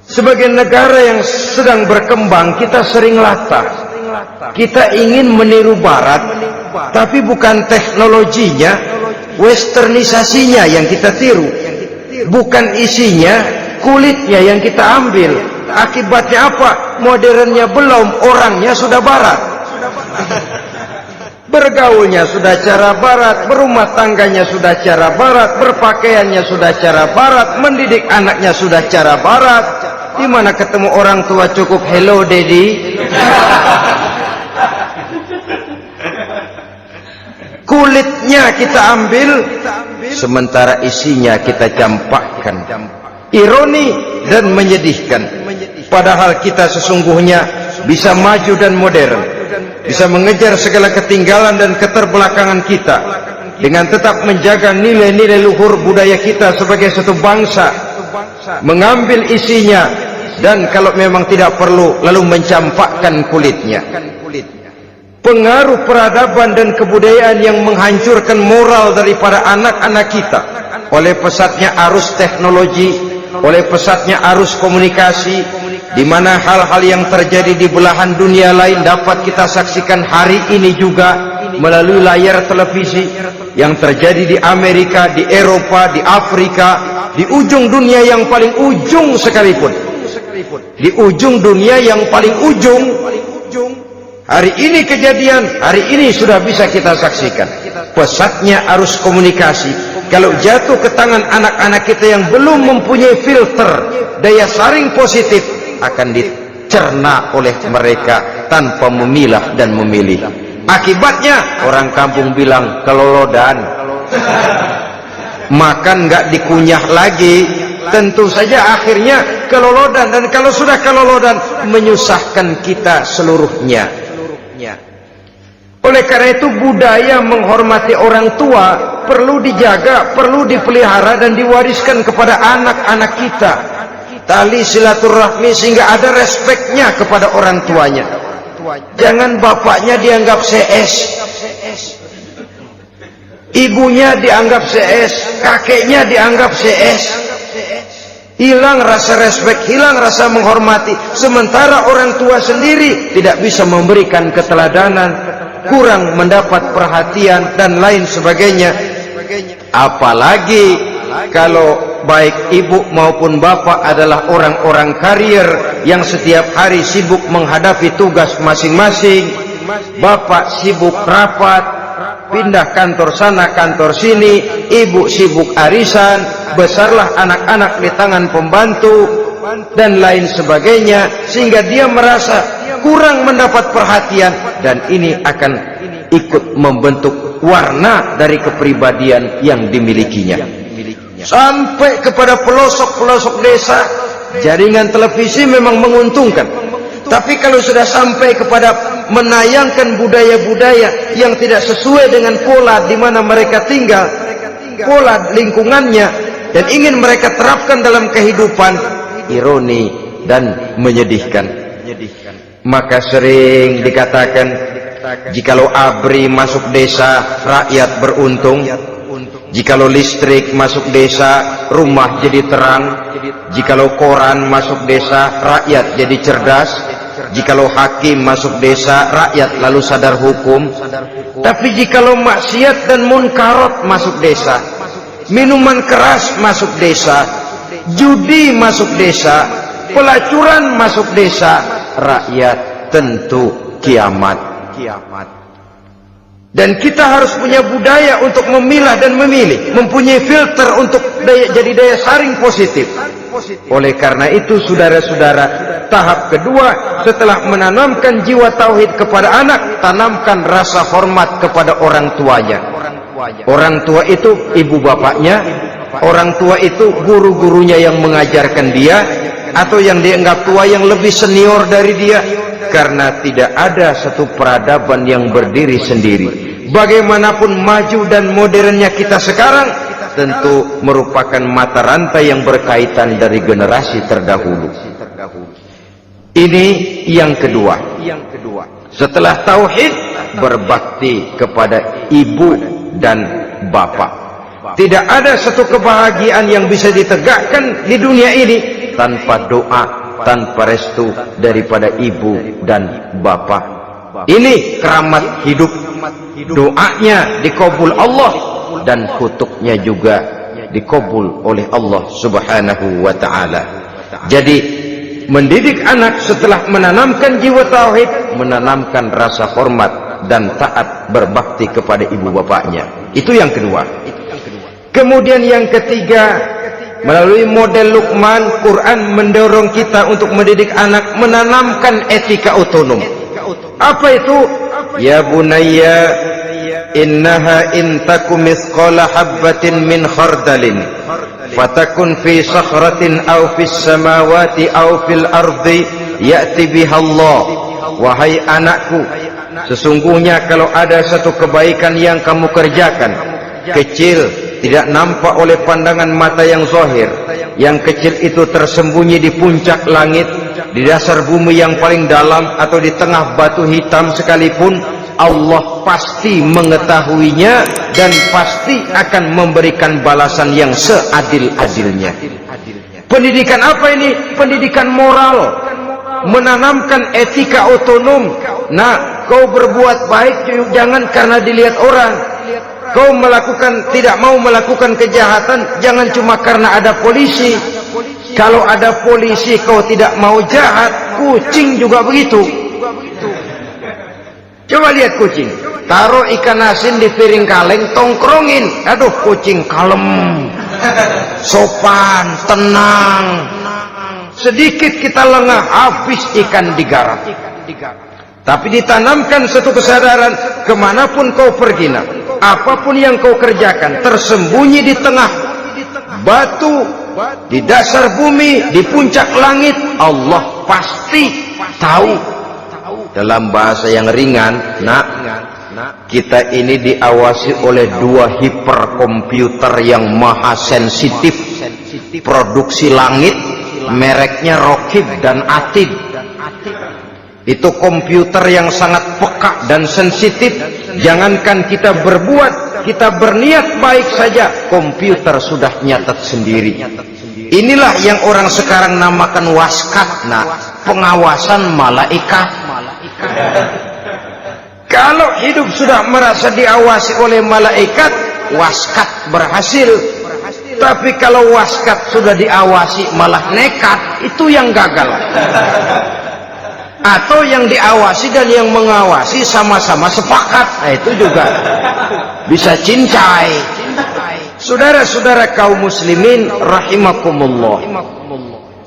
Sebagai negara yang sedang berkembang, kita sering latah. Kita ingin meniru Barat, tapi bukan teknologinya, westernisasinya yang kita tiru, bukan isinya, kulitnya yang kita ambil. Akibatnya apa? Modernnya belum, orangnya sudah Barat. Bergaulnya sudah cara Barat, berumah tangganya sudah cara Barat, berpakaiannya sudah cara Barat, mendidik anaknya sudah cara Barat. Di mana ketemu orang tua cukup hello daddy. Kulitnya kita ambil, sementara isinya kita campakkan. Ironi dan menyedihkan. Padahal kita sesungguhnya bisa maju dan modern, bisa mengejar segala ketinggalan dan keterbelakangan kita, dengan tetap menjaga nilai-nilai luhur budaya kita sebagai satu bangsa, mengambil isinya, dan kalau memang tidak perlu, lalu mencampakkan kulitnya. Pengaruh peradaban dan kebudayaan yang menghancurkan moral daripada anak-anak kita oleh pesatnya arus teknologi, oleh pesatnya arus komunikasi, di mana hal-hal yang terjadi di belahan dunia lain dapat kita saksikan hari ini juga melalui layar televisi. Yang terjadi di Amerika, di Eropa, di Afrika, di ujung dunia yang paling ujung sekalipun, di ujung dunia yang paling ujung, hari ini kejadian, hari ini sudah bisa kita saksikan. Pesatnya arus komunikasi, kalau jatuh ke tangan anak-anak kita yang belum mempunyai filter daya saring positif, akan dicerna oleh mereka tanpa memilah dan memilih. Akibatnya orang kampung bilang kelolodan. makan nggak dikunyah lagi, tentu saja akhirnya kelolodan, dan kalau sudah kelolodan menyusahkan kita seluruhnya. Oleh karena itu budaya menghormati orang tua perlu dijaga, perlu dipelihara dan diwariskan kepada anak-anak kita. Tali silaturahmi sehingga ada respeknya kepada orang tuanya. Jangan bapaknya dianggap CS, ibunya dianggap CS, kakeknya dianggap CS. Hilang rasa respek, hilang rasa menghormati. Sementara orang tua sendiri tidak bisa memberikan keteladanan, kurang mendapat perhatian dan lain sebagainya. Apalagi kalau baik ibu maupun bapak adalah orang-orang karier yang setiap hari sibuk menghadapi tugas masing-masing. Bapak sibuk rapat, pindah kantor sana kantor sini, ibu sibuk arisan, besarlah anak-anak di tangan pembantu dan lain sebagainya, sehingga dia merasa kurang mendapat perhatian, dan ini akan ikut membentuk warna dari kepribadian yang dimilikinya. Sampai kepada pelosok-pelosok desa, jaringan televisi memang menguntungkan. Tapi kalau sudah sampai kepada menayangkan budaya-budaya yang tidak sesuai dengan pola di mana mereka tinggal, pola lingkungannya, dan ingin mereka terapkan dalam kehidupan, ironi dan menyedihkan. Maka sering dikatakan, jikalau ABRI masuk desa, rakyat beruntung. Jikalau listrik masuk desa, rumah jadi terang. Jikalau koran masuk desa, rakyat jadi cerdas. Jikalau hakim masuk desa, rakyat lalu sadar hukum. Tapi jikalau maksiat dan munkarat masuk desa, minuman keras masuk desa, judi masuk desa, pelacuran masuk desa, rakyat tentu kiamat. Dan kita harus punya budaya untuk memilah dan memilih, mempunyai filter untuk jadi daya saring positif. Oleh karena itu saudara-saudara, tahap kedua setelah menanamkan jiwa tauhid kepada anak, tanamkan rasa hormat kepada orang tuanya. Orang tua itu ibu bapaknya, orang tua itu guru-gurunya yang mengajarkan dia, atau yang dianggap tua yang lebih senior dari dia. Karena tidak ada satu peradaban yang berdiri sendiri. Bagaimanapun maju dan modernnya kita sekarang, tentu merupakan mata rantai yang berkaitan dari generasi terdahulu. Ini yang kedua. Setelah tauhid, berbakti kepada ibu dan bapak. Tidak ada satu kebahagiaan yang bisa ditegakkan di dunia ini tanpa doa, tanpa restu daripada ibu dan bapak. Ini keramat hidup. Doanya dikabul Allah dan kutuknya juga dikabul oleh Allah Subhanahu wa ta'ala. Jadi mendidik anak setelah menanamkan jiwa tauhid, menanamkan rasa hormat dan taat berbakti kepada ibu bapaknya. Itu yang kedua. Kemudian yang ketiga, melalui model Luqman, Quran mendorong kita untuk mendidik anak menanamkan etika otonom. Apa itu? Ya bunayya, innaha in takum mithqala habbatin min khardalin fatakun fi sakhratin aw fis samawati aw fil ardi ya'ti biha Allah. Wahai anakku, sesungguhnya kalau ada satu kebaikan yang kamu kerjakan, kecil, tidak nampak oleh pandangan mata yang zahir, yang kecil itu tersembunyi di puncak langit, di dasar bumi yang paling dalam, atau di tengah batu hitam sekalipun, Allah pasti mengetahuinya dan pasti akan memberikan balasan yang seadil-adilnya. Pendidikan apa ini? Pendidikan moral, menanamkan etika otonom. Nah, kau berbuat baik jangan karena dilihat orang. Kau tidak mau melakukan kejahatan, jangan cuma karena ada polisi. Kalau ada polisi kau tidak mau jahat, kucing juga begitu. Coba lihat kucing, taruh ikan asin di piring kaleng, tongkrongin. Aduh, kucing kalem, sopan, tenang. Sedikit kita lengah, habis ikan digarap. Tapi ditanamkan satu kesadaran, kemanapun kau pergi, apapun yang kau kerjakan, tersembunyi di tengah batu, di dasar bumi, di puncak langit, Allah pasti tahu. Dalam bahasa yang ringan, kita ini diawasi oleh dua hiperkomputer yang maha sensitif. Produksi langit, mereknya Rokib dan Atid. Itu komputer yang sangat peka dan sensitif. Jangankan kita berbuat, kita berniat baik saja, komputer sudah nyatat sendiri. Inilah yang orang sekarang namakan waskat, pengawasan malaikat. Kalau hidup sudah merasa diawasi oleh malaikat, waskat berhasil. Tapi kalau waskat sudah diawasi malah nekat, itu yang gagal. Atau yang diawasi dan yang mengawasi sama-sama sepakat, itu juga bisa cincai. Saudara-saudara kaum muslimin rahimakumullah,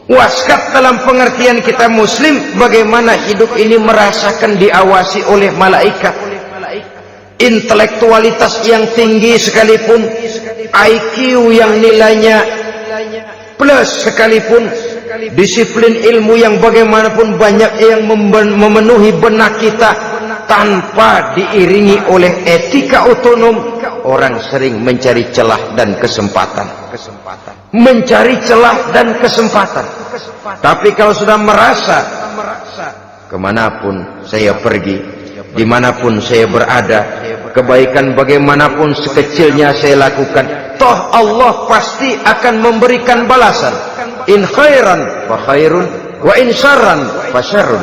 waskat dalam pengertian kita muslim, bagaimana hidup ini merasakan diawasi oleh malaikat. Intelektualitas yang tinggi sekalipun, IQ yang nilainya plus sekalipun, disiplin ilmu yang bagaimanapun banyak yang memenuhi benak kita, tanpa diiringi oleh etika otonom, orang sering mencari celah dan kesempatan. Mencari celah dan kesempatan. Tapi kalau sudah merasa, kemanapun saya pergi, dimanapun saya berada, kebaikan bagaimanapun sekecilnya saya lakukan, toh Allah pasti akan memberikan balasan. In khairan fa khairun, wa in syarran fa syarrun.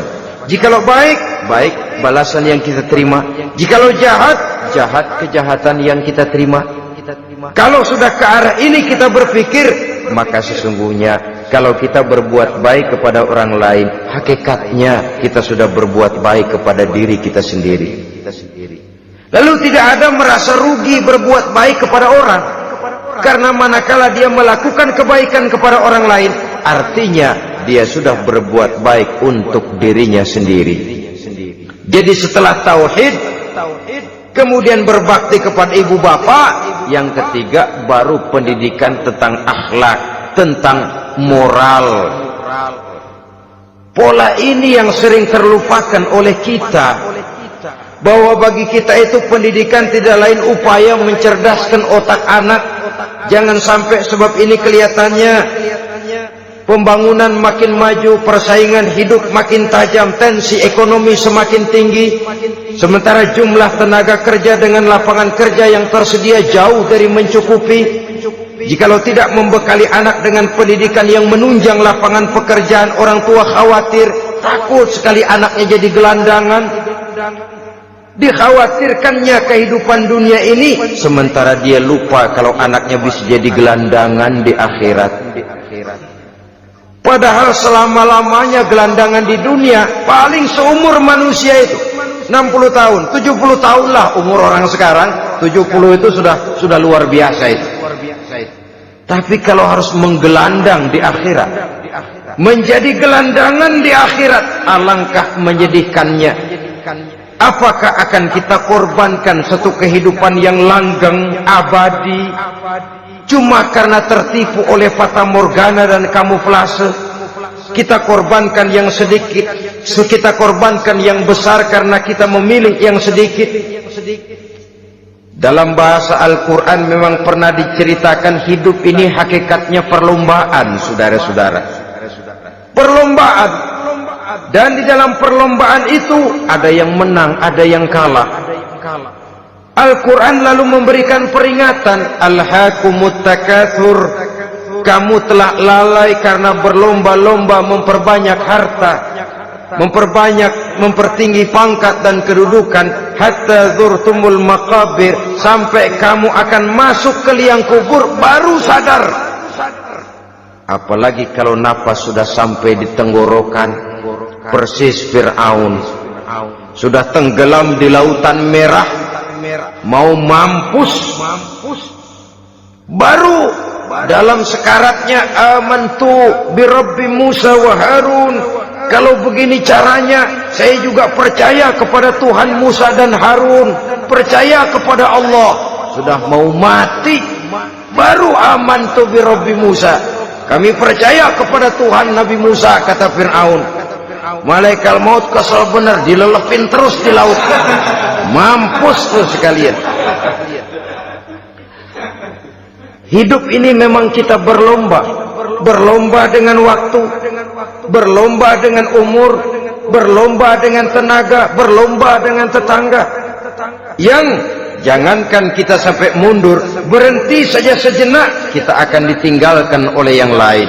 Jikalau baik, baik balasan yang kita terima. Jikalau jahat, jahat kejahatan yang kita terima. Kalau sudah ke arah ini kita berpikir, maka sesungguhnya kalau kita berbuat baik kepada orang lain, hakikatnya kita sudah berbuat baik kepada diri kita sendiri. Lalu tidak ada merasa rugi berbuat baik kepada orang. Karena manakala dia melakukan kebaikan kepada orang lain, artinya dia sudah berbuat baik untuk dirinya sendiri. Jadi setelah tauhid, kemudian berbakti kepada ibu bapak, yang ketiga baru pendidikan tentang akhlak, tentang moral. Pola ini yang sering terlupakan oleh kita, bahwa bagi kita itu pendidikan tidak lain upaya mencerdaskan otak anak. Jangan sampai sebab ini kelihatannya pembangunan makin maju, persaingan hidup makin tajam, tensi ekonomi semakin tinggi, sementara jumlah tenaga kerja dengan lapangan kerja yang tersedia jauh dari mencukupi. Jikalau tidak membekali anak dengan pendidikan yang menunjang lapangan pekerjaan, orang tua khawatir, takut sekali anaknya jadi gelandangan. Dikhawatirkannya kehidupan dunia ini, sementara dia lupa kalau anaknya bisa jadi gelandangan di akhirat. Padahal selama-lamanya gelandangan di dunia, paling seumur manusia itu 60 tahun, 70 tahun lah umur orang sekarang. 70 itu sudah luar biasa itu. Tapi kalau harus menggelandang di akhirat, menjadi gelandangan di akhirat, alangkah menyedihkannya. Apakah akan kita korbankan satu kehidupan yang langgeng, abadi, cuma karena tertipu oleh fata morgana dan kamuflase? Kita korbankan yang sedikit, kita korbankan yang besar karena kita memilih yang sedikit. Dalam bahasa Al-Quran memang pernah diceritakan hidup ini hakikatnya perlombaan, saudara-saudara. Perlombaan. Dan di dalam perlombaan itu ada yang menang, ada yang kalah. Al-Quran lalu memberikan peringatan, Alhaakumut takatsur, kamu telah lalai karena berlomba-lomba memperbanyak harta, mempertinggi pangkat dan kedudukan, hatta zurtumul maqabir, sampai kamu akan masuk ke liang kubur baru sadar. Apalagi kalau napas sudah sampai di tenggorokan, persis Fir'aun sudah tenggelam di lautan merah, mau mampus, baru dalam sekaratnya amantu bi Rabbi Musa wa Harun. Kalau begini caranya, saya juga percaya kepada Tuhan Musa dan Harun, percaya kepada Allah. Sudah mau mati,
baru amantu bi Rabbi Musa. Kami percaya kepada Tuhan Nabi Musa, kata Fir'aun. Malaikat maut kesal benar, dilelepin terus di laut. Mampus tuh sekalian. Hidup ini memang kita berlomba. Berlomba dengan waktu, berlomba dengan umur, berlomba dengan tenaga, berlomba dengan tetangga. Yang jangankan kita sampai mundur, berhenti saja sejenak, kita akan ditinggalkan oleh yang lain.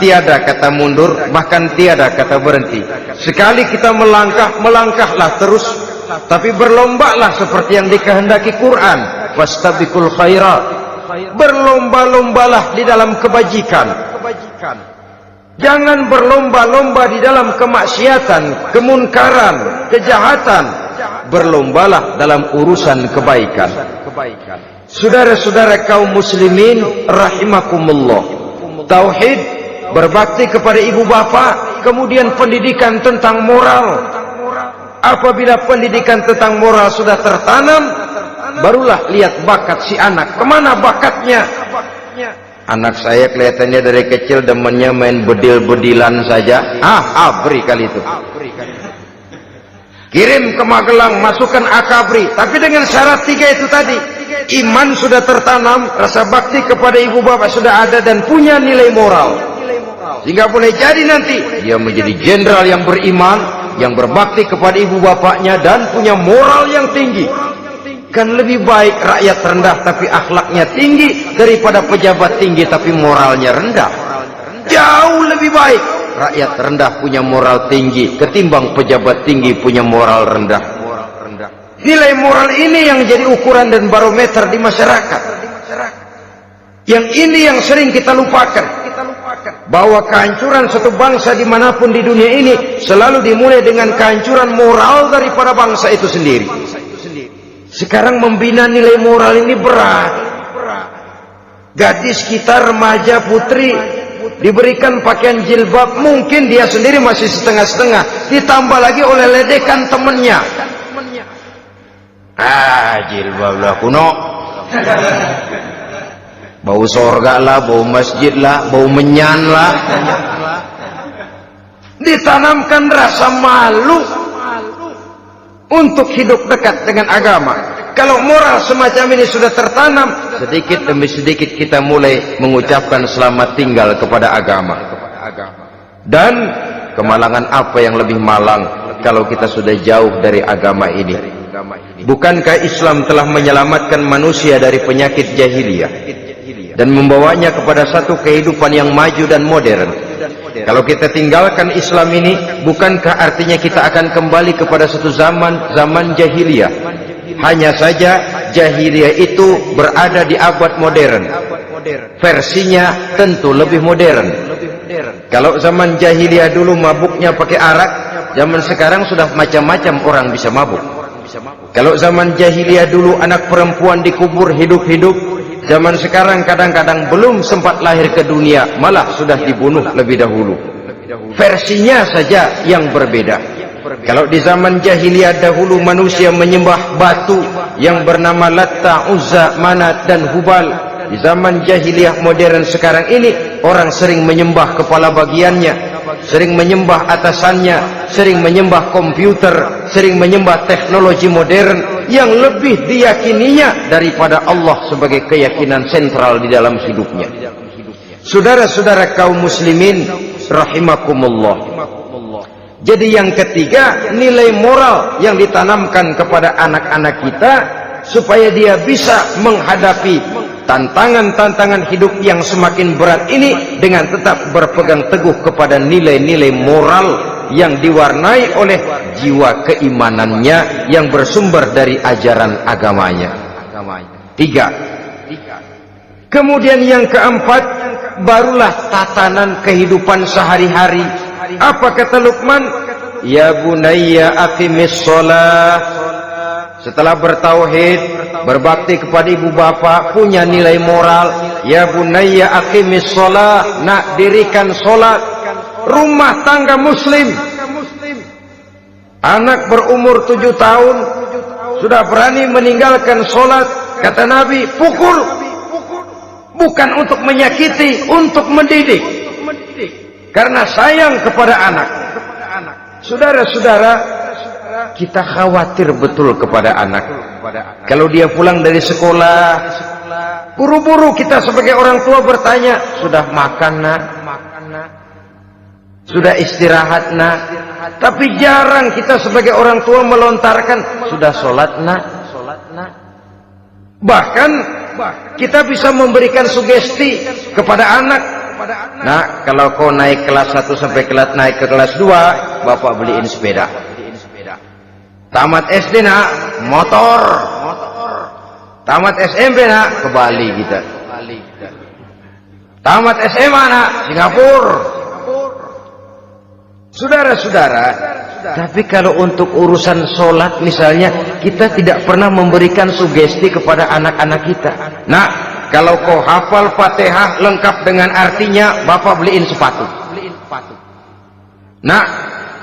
Tiada kata mundur, bahkan tiada kata berhenti. Sekali kita melangkah, melangkahlah terus. Tapi berlombalah seperti yang dikehendaki Quran. Wastabiqul khairat. Berlomba-lombalah di dalam kebajikan. Jangan berlomba-lomba di dalam kemaksiatan, kemunkaran, kejahatan. Berlombalah dalam urusan kebaikan. Saudara-saudara kaum muslimin rahimakumullah. Tauhid, berbakti kepada ibu bapa, kemudian pendidikan tentang moral. Apabila pendidikan tentang moral sudah tertanam, barulah lihat bakat si anak. Kemana bakatnya? Anak saya kelihatannya dari kecil demennya main bedil-bedilan saja. Abri kali itu. Kirim ke Magelang, masukkan akabri. Tapi dengan syarat 3 itu tadi. Iman sudah tertanam, rasa bakti kepada ibu bapak sudah ada, dan punya nilai moral. Sehingga boleh jadi nanti dia menjadi jenderal yang beriman, yang berbakti kepada ibu bapaknya, dan punya moral yang tinggi. Kan lebih baik rakyat rendah tapi akhlaknya tinggi daripada pejabat tinggi tapi moralnya rendah. Jauh lebih baik rakyat rendah punya moral tinggi ketimbang pejabat tinggi punya moral rendah. Nilai moral ini yang jadi ukuran dan barometer di masyarakat. Yang ini yang sering kita lupakan. Bahwa kehancuran satu bangsa dimanapun di dunia ini selalu dimulai dengan kehancuran moral daripada bangsa itu sendiri. Sekarang membina nilai moral ini berat. Gadis kita, remaja, putri diberikan pakaian jilbab, mungkin dia sendiri masih setengah-setengah, ditambah lagi oleh ledekan temennya. Jilbab lah kuno, bau sorga lah, bau masjid lah, bau menyan lah. Ditanamkan rasa malu untuk hidup dekat dengan agama. Kalau moral semacam ini sudah tertanam, sedikit demi sedikit kita mulai mengucapkan selamat tinggal kepada agama. Dan kemalangan apa yang lebih malang kalau kita sudah jauh dari agama ini? Bukankah Islam telah menyelamatkan manusia dari penyakit jahiliyah dan membawanya kepada satu kehidupan yang maju dan modern? Kalau kita tinggalkan Islam ini, bukankah artinya kita akan kembali kepada satu zaman jahiliyah? Hanya saja jahiliyah itu berada di abad modern. Versinya tentu lebih modern. Kalau zaman jahiliyah dulu mabuknya pakai arak, zaman sekarang sudah macam-macam orang bisa mabuk. Kalau zaman jahiliyah dulu anak perempuan dikubur hidup-hidup, zaman sekarang kadang-kadang belum sempat lahir ke dunia, malah sudah dibunuh lebih dahulu. Versinya saja yang berbeda. Kalau di zaman jahiliyah dahulu manusia menyembah batu yang bernama Latta, Uzza, Manat, dan Hubal. Di zaman jahiliyah modern sekarang ini, orang sering menyembah kepala bagiannya, sering menyembah atasannya, sering menyembah komputer, sering menyembah teknologi modern yang lebih diyakininya daripada Allah sebagai keyakinan sentral di dalam hidupnya. Saudara-saudara kaum muslimin rahimakumullah. Jadi yang ketiga, nilai moral yang ditanamkan kepada anak-anak kita supaya dia bisa menghadapi tantangan-tantangan hidup yang semakin berat ini dengan tetap berpegang teguh kepada nilai-nilai moral yang diwarnai oleh jiwa keimanannya yang bersumber dari ajaran agamanya. 3. Kemudian yang keempat, barulah tatanan kehidupan sehari-hari. Apa kata Luqman? Ya bunayya aqimis shalah. Setelah bertauhid, berbakti kepada ibu bapa, punya nilai moral. Ya bunayya aqimis shalah, nak dirikan salat. Rumah tangga muslim. Anak berumur 7 tahun sudah berani meninggalkan salat, kata Nabi, pukul. bukan untuk menyakiti, untuk mendidik. Karena sayang kepada anak. Saudara-saudara, kita khawatir betul kepada anak. Kalau dia pulang dari sekolah, buru-buru kita sebagai orang tua bertanya, sudah makan nak? Sudah istirahat nak? Tapi jarang kita sebagai orang tua melontarkan, sudah sholat nak? Bahkan kita bisa memberikan sugesti kepada anak. Nah, kalau kau naik kelas 1 sampai naik ke kelas 2, bapak beliin sepeda. Tamat SD nak, motor. Tamat SMP nak, ke Bali kita. Tamat SMA nak, Singapura. Saudara-saudara, tapi kalau untuk urusan sholat misalnya, kita tidak pernah memberikan sugesti kepada anak-anak kita. Nah, kalau kau hafal Fatihah lengkap dengan artinya, bapak beliin sepatu. Nah,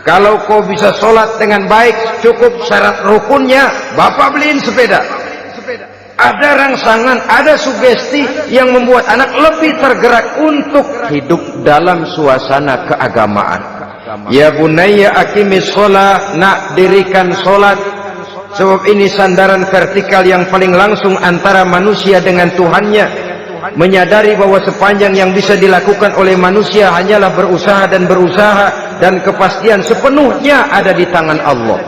kalau kau bisa sholat dengan baik, cukup syarat rukunnya, bapak beliin sepeda. Ada rangsangan, ada sugesti yang membuat anak lebih tergerak untuk hidup dalam suasana keagamaan. Ya bunayya aqimis sholat, nak dirikan sholat. Sebab ini sandaran vertikal yang paling langsung antara manusia dengan Tuhannya. Menyadari bahwa sepanjang yang bisa dilakukan oleh manusia hanyalah berusaha dan berusaha, dan kepastian sepenuhnya ada di tangan Allah.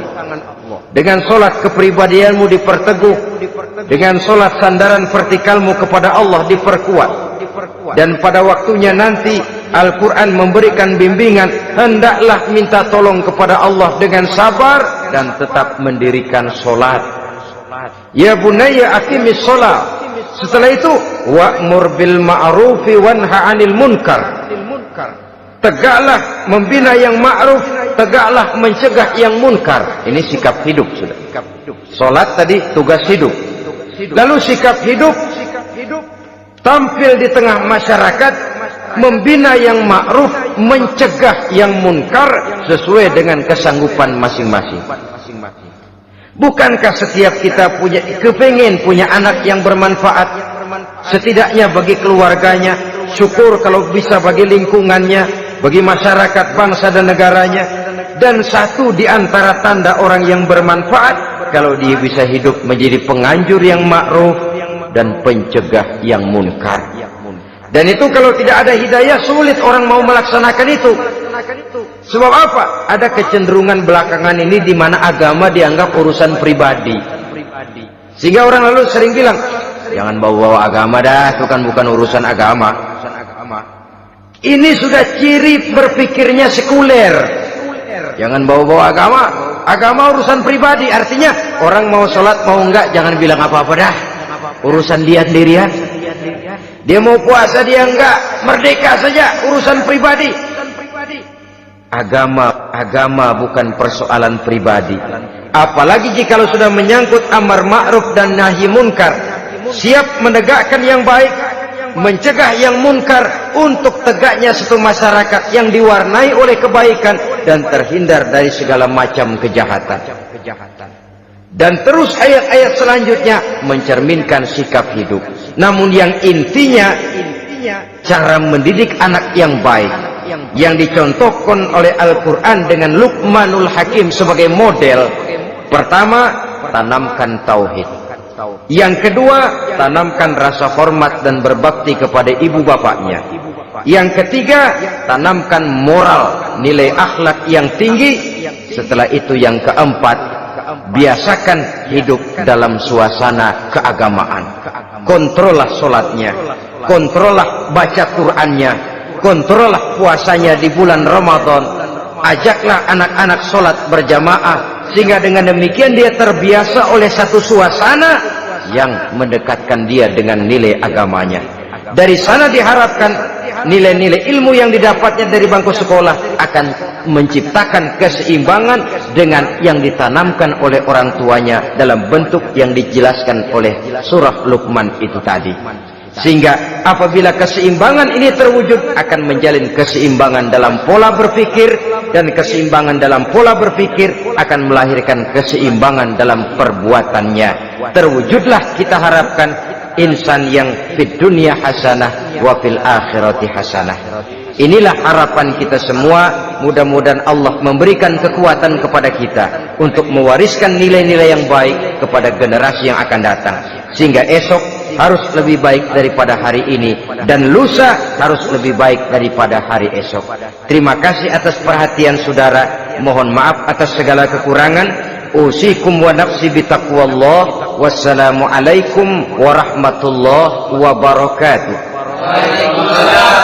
Dengan sholat kepribadianmu diperteguh, dengan sholat sandaran vertikalmu kepada Allah diperkuat. Dan pada waktunya nanti Al-Quran memberikan bimbingan, hendaklah minta tolong kepada Allah dengan sabar dan tetap mendirikan sholat. Ya bunayya aqimis sholat. Setelah itu, wa'mur bil ma'rufi wanha 'anil munkar. Tegaklah membina yang ma'ruf, tegaklah mencegah yang munkar. Ini sikap hidup sudah. Sholat tadi tugas hidup. Lalu sikap hidup tampil di tengah masyarakat, membina yang ma'ruf, mencegah yang munkar sesuai dengan kesanggupan masing-masing. Bukankah setiap kita kepingin punya anak yang bermanfaat, setidaknya bagi keluarganya, syukur kalau bisa bagi lingkungannya, bagi masyarakat, bangsa dan negaranya. Dan satu di antara tanda orang yang bermanfaat, kalau dia bisa hidup menjadi penganjur yang ma'ruf dan pencegah yang munkar. Dan itu kalau tidak ada hidayah, sulit orang mau melaksanakan itu. Sebab apa? Ada kecenderungan belakangan ini di mana agama dianggap urusan pribadi. Sehingga orang lalu sering bilang, jangan bawa-bawa agama dah, itu kan bukan urusan agama. Ini sudah ciri berpikirnya sekuler. Jangan bawa-bawa agama. Agama urusan pribadi, artinya orang mau sholat mau enggak jangan bilang apa-apa dah. Urusan dia sendirian. Dia mau puasa dia enggak, merdeka saja, urusan pribadi. Agama bukan persoalan pribadi. Apalagi jika sudah menyangkut amar ma'ruf dan nahi munkar, siap menegakkan yang baik, mencegah yang munkar, untuk tegaknya satu masyarakat yang diwarnai oleh kebaikan dan terhindar dari segala macam kejahatan. Dan terus ayat-ayat selanjutnya mencerminkan sikap hidup. Namun yang intinya, cara mendidik anak yang baik, yang dicontohkan oleh Al-Quran dengan Luqmanul Hakim sebagai model. Pertama, tanamkan tauhid. Yang kedua, tanamkan rasa hormat dan berbakti kepada ibu bapaknya. Yang ketiga, tanamkan moral, nilai akhlak yang tinggi. Setelah itu yang keempat, biasakan hidup dalam suasana keagamaan. Kontrollah sholatnya, kontrollah baca Qur'annya, kontrollah puasanya di bulan Ramadan. Ajaklah anak-anak sholat berjamaah, sehingga dengan demikian dia terbiasa oleh satu suasana yang mendekatkan dia dengan nilai agamanya. Dari sana diharapkan nilai-nilai ilmu yang didapatnya dari bangku sekolah akan menciptakan keseimbangan dengan yang ditanamkan oleh orang tuanya dalam bentuk yang dijelaskan oleh surah Luqman itu tadi. Sehingga apabila keseimbangan ini terwujud, akan menjalin keseimbangan dalam pola berpikir, dan keseimbangan dalam pola berpikir akan melahirkan keseimbangan dalam perbuatannya. Terwujudlah, kita harapkan, insan yang fid dunya hasanah wa fil akhirati hasanah. Inilah harapan kita semua. Mudah-mudahan Allah memberikan kekuatan kepada kita untuk mewariskan nilai-nilai yang baik kepada generasi yang akan datang, sehingga esok harus lebih baik daripada hari ini, dan lusa harus lebih baik daripada hari esok. Terima kasih atas perhatian saudara. Mohon maaf atas segala kekurangan. Usikum wa nafsi bitaqwallah. Wassalamualaikum warahmatullahi wabarakatuh.
Waalaikumsalam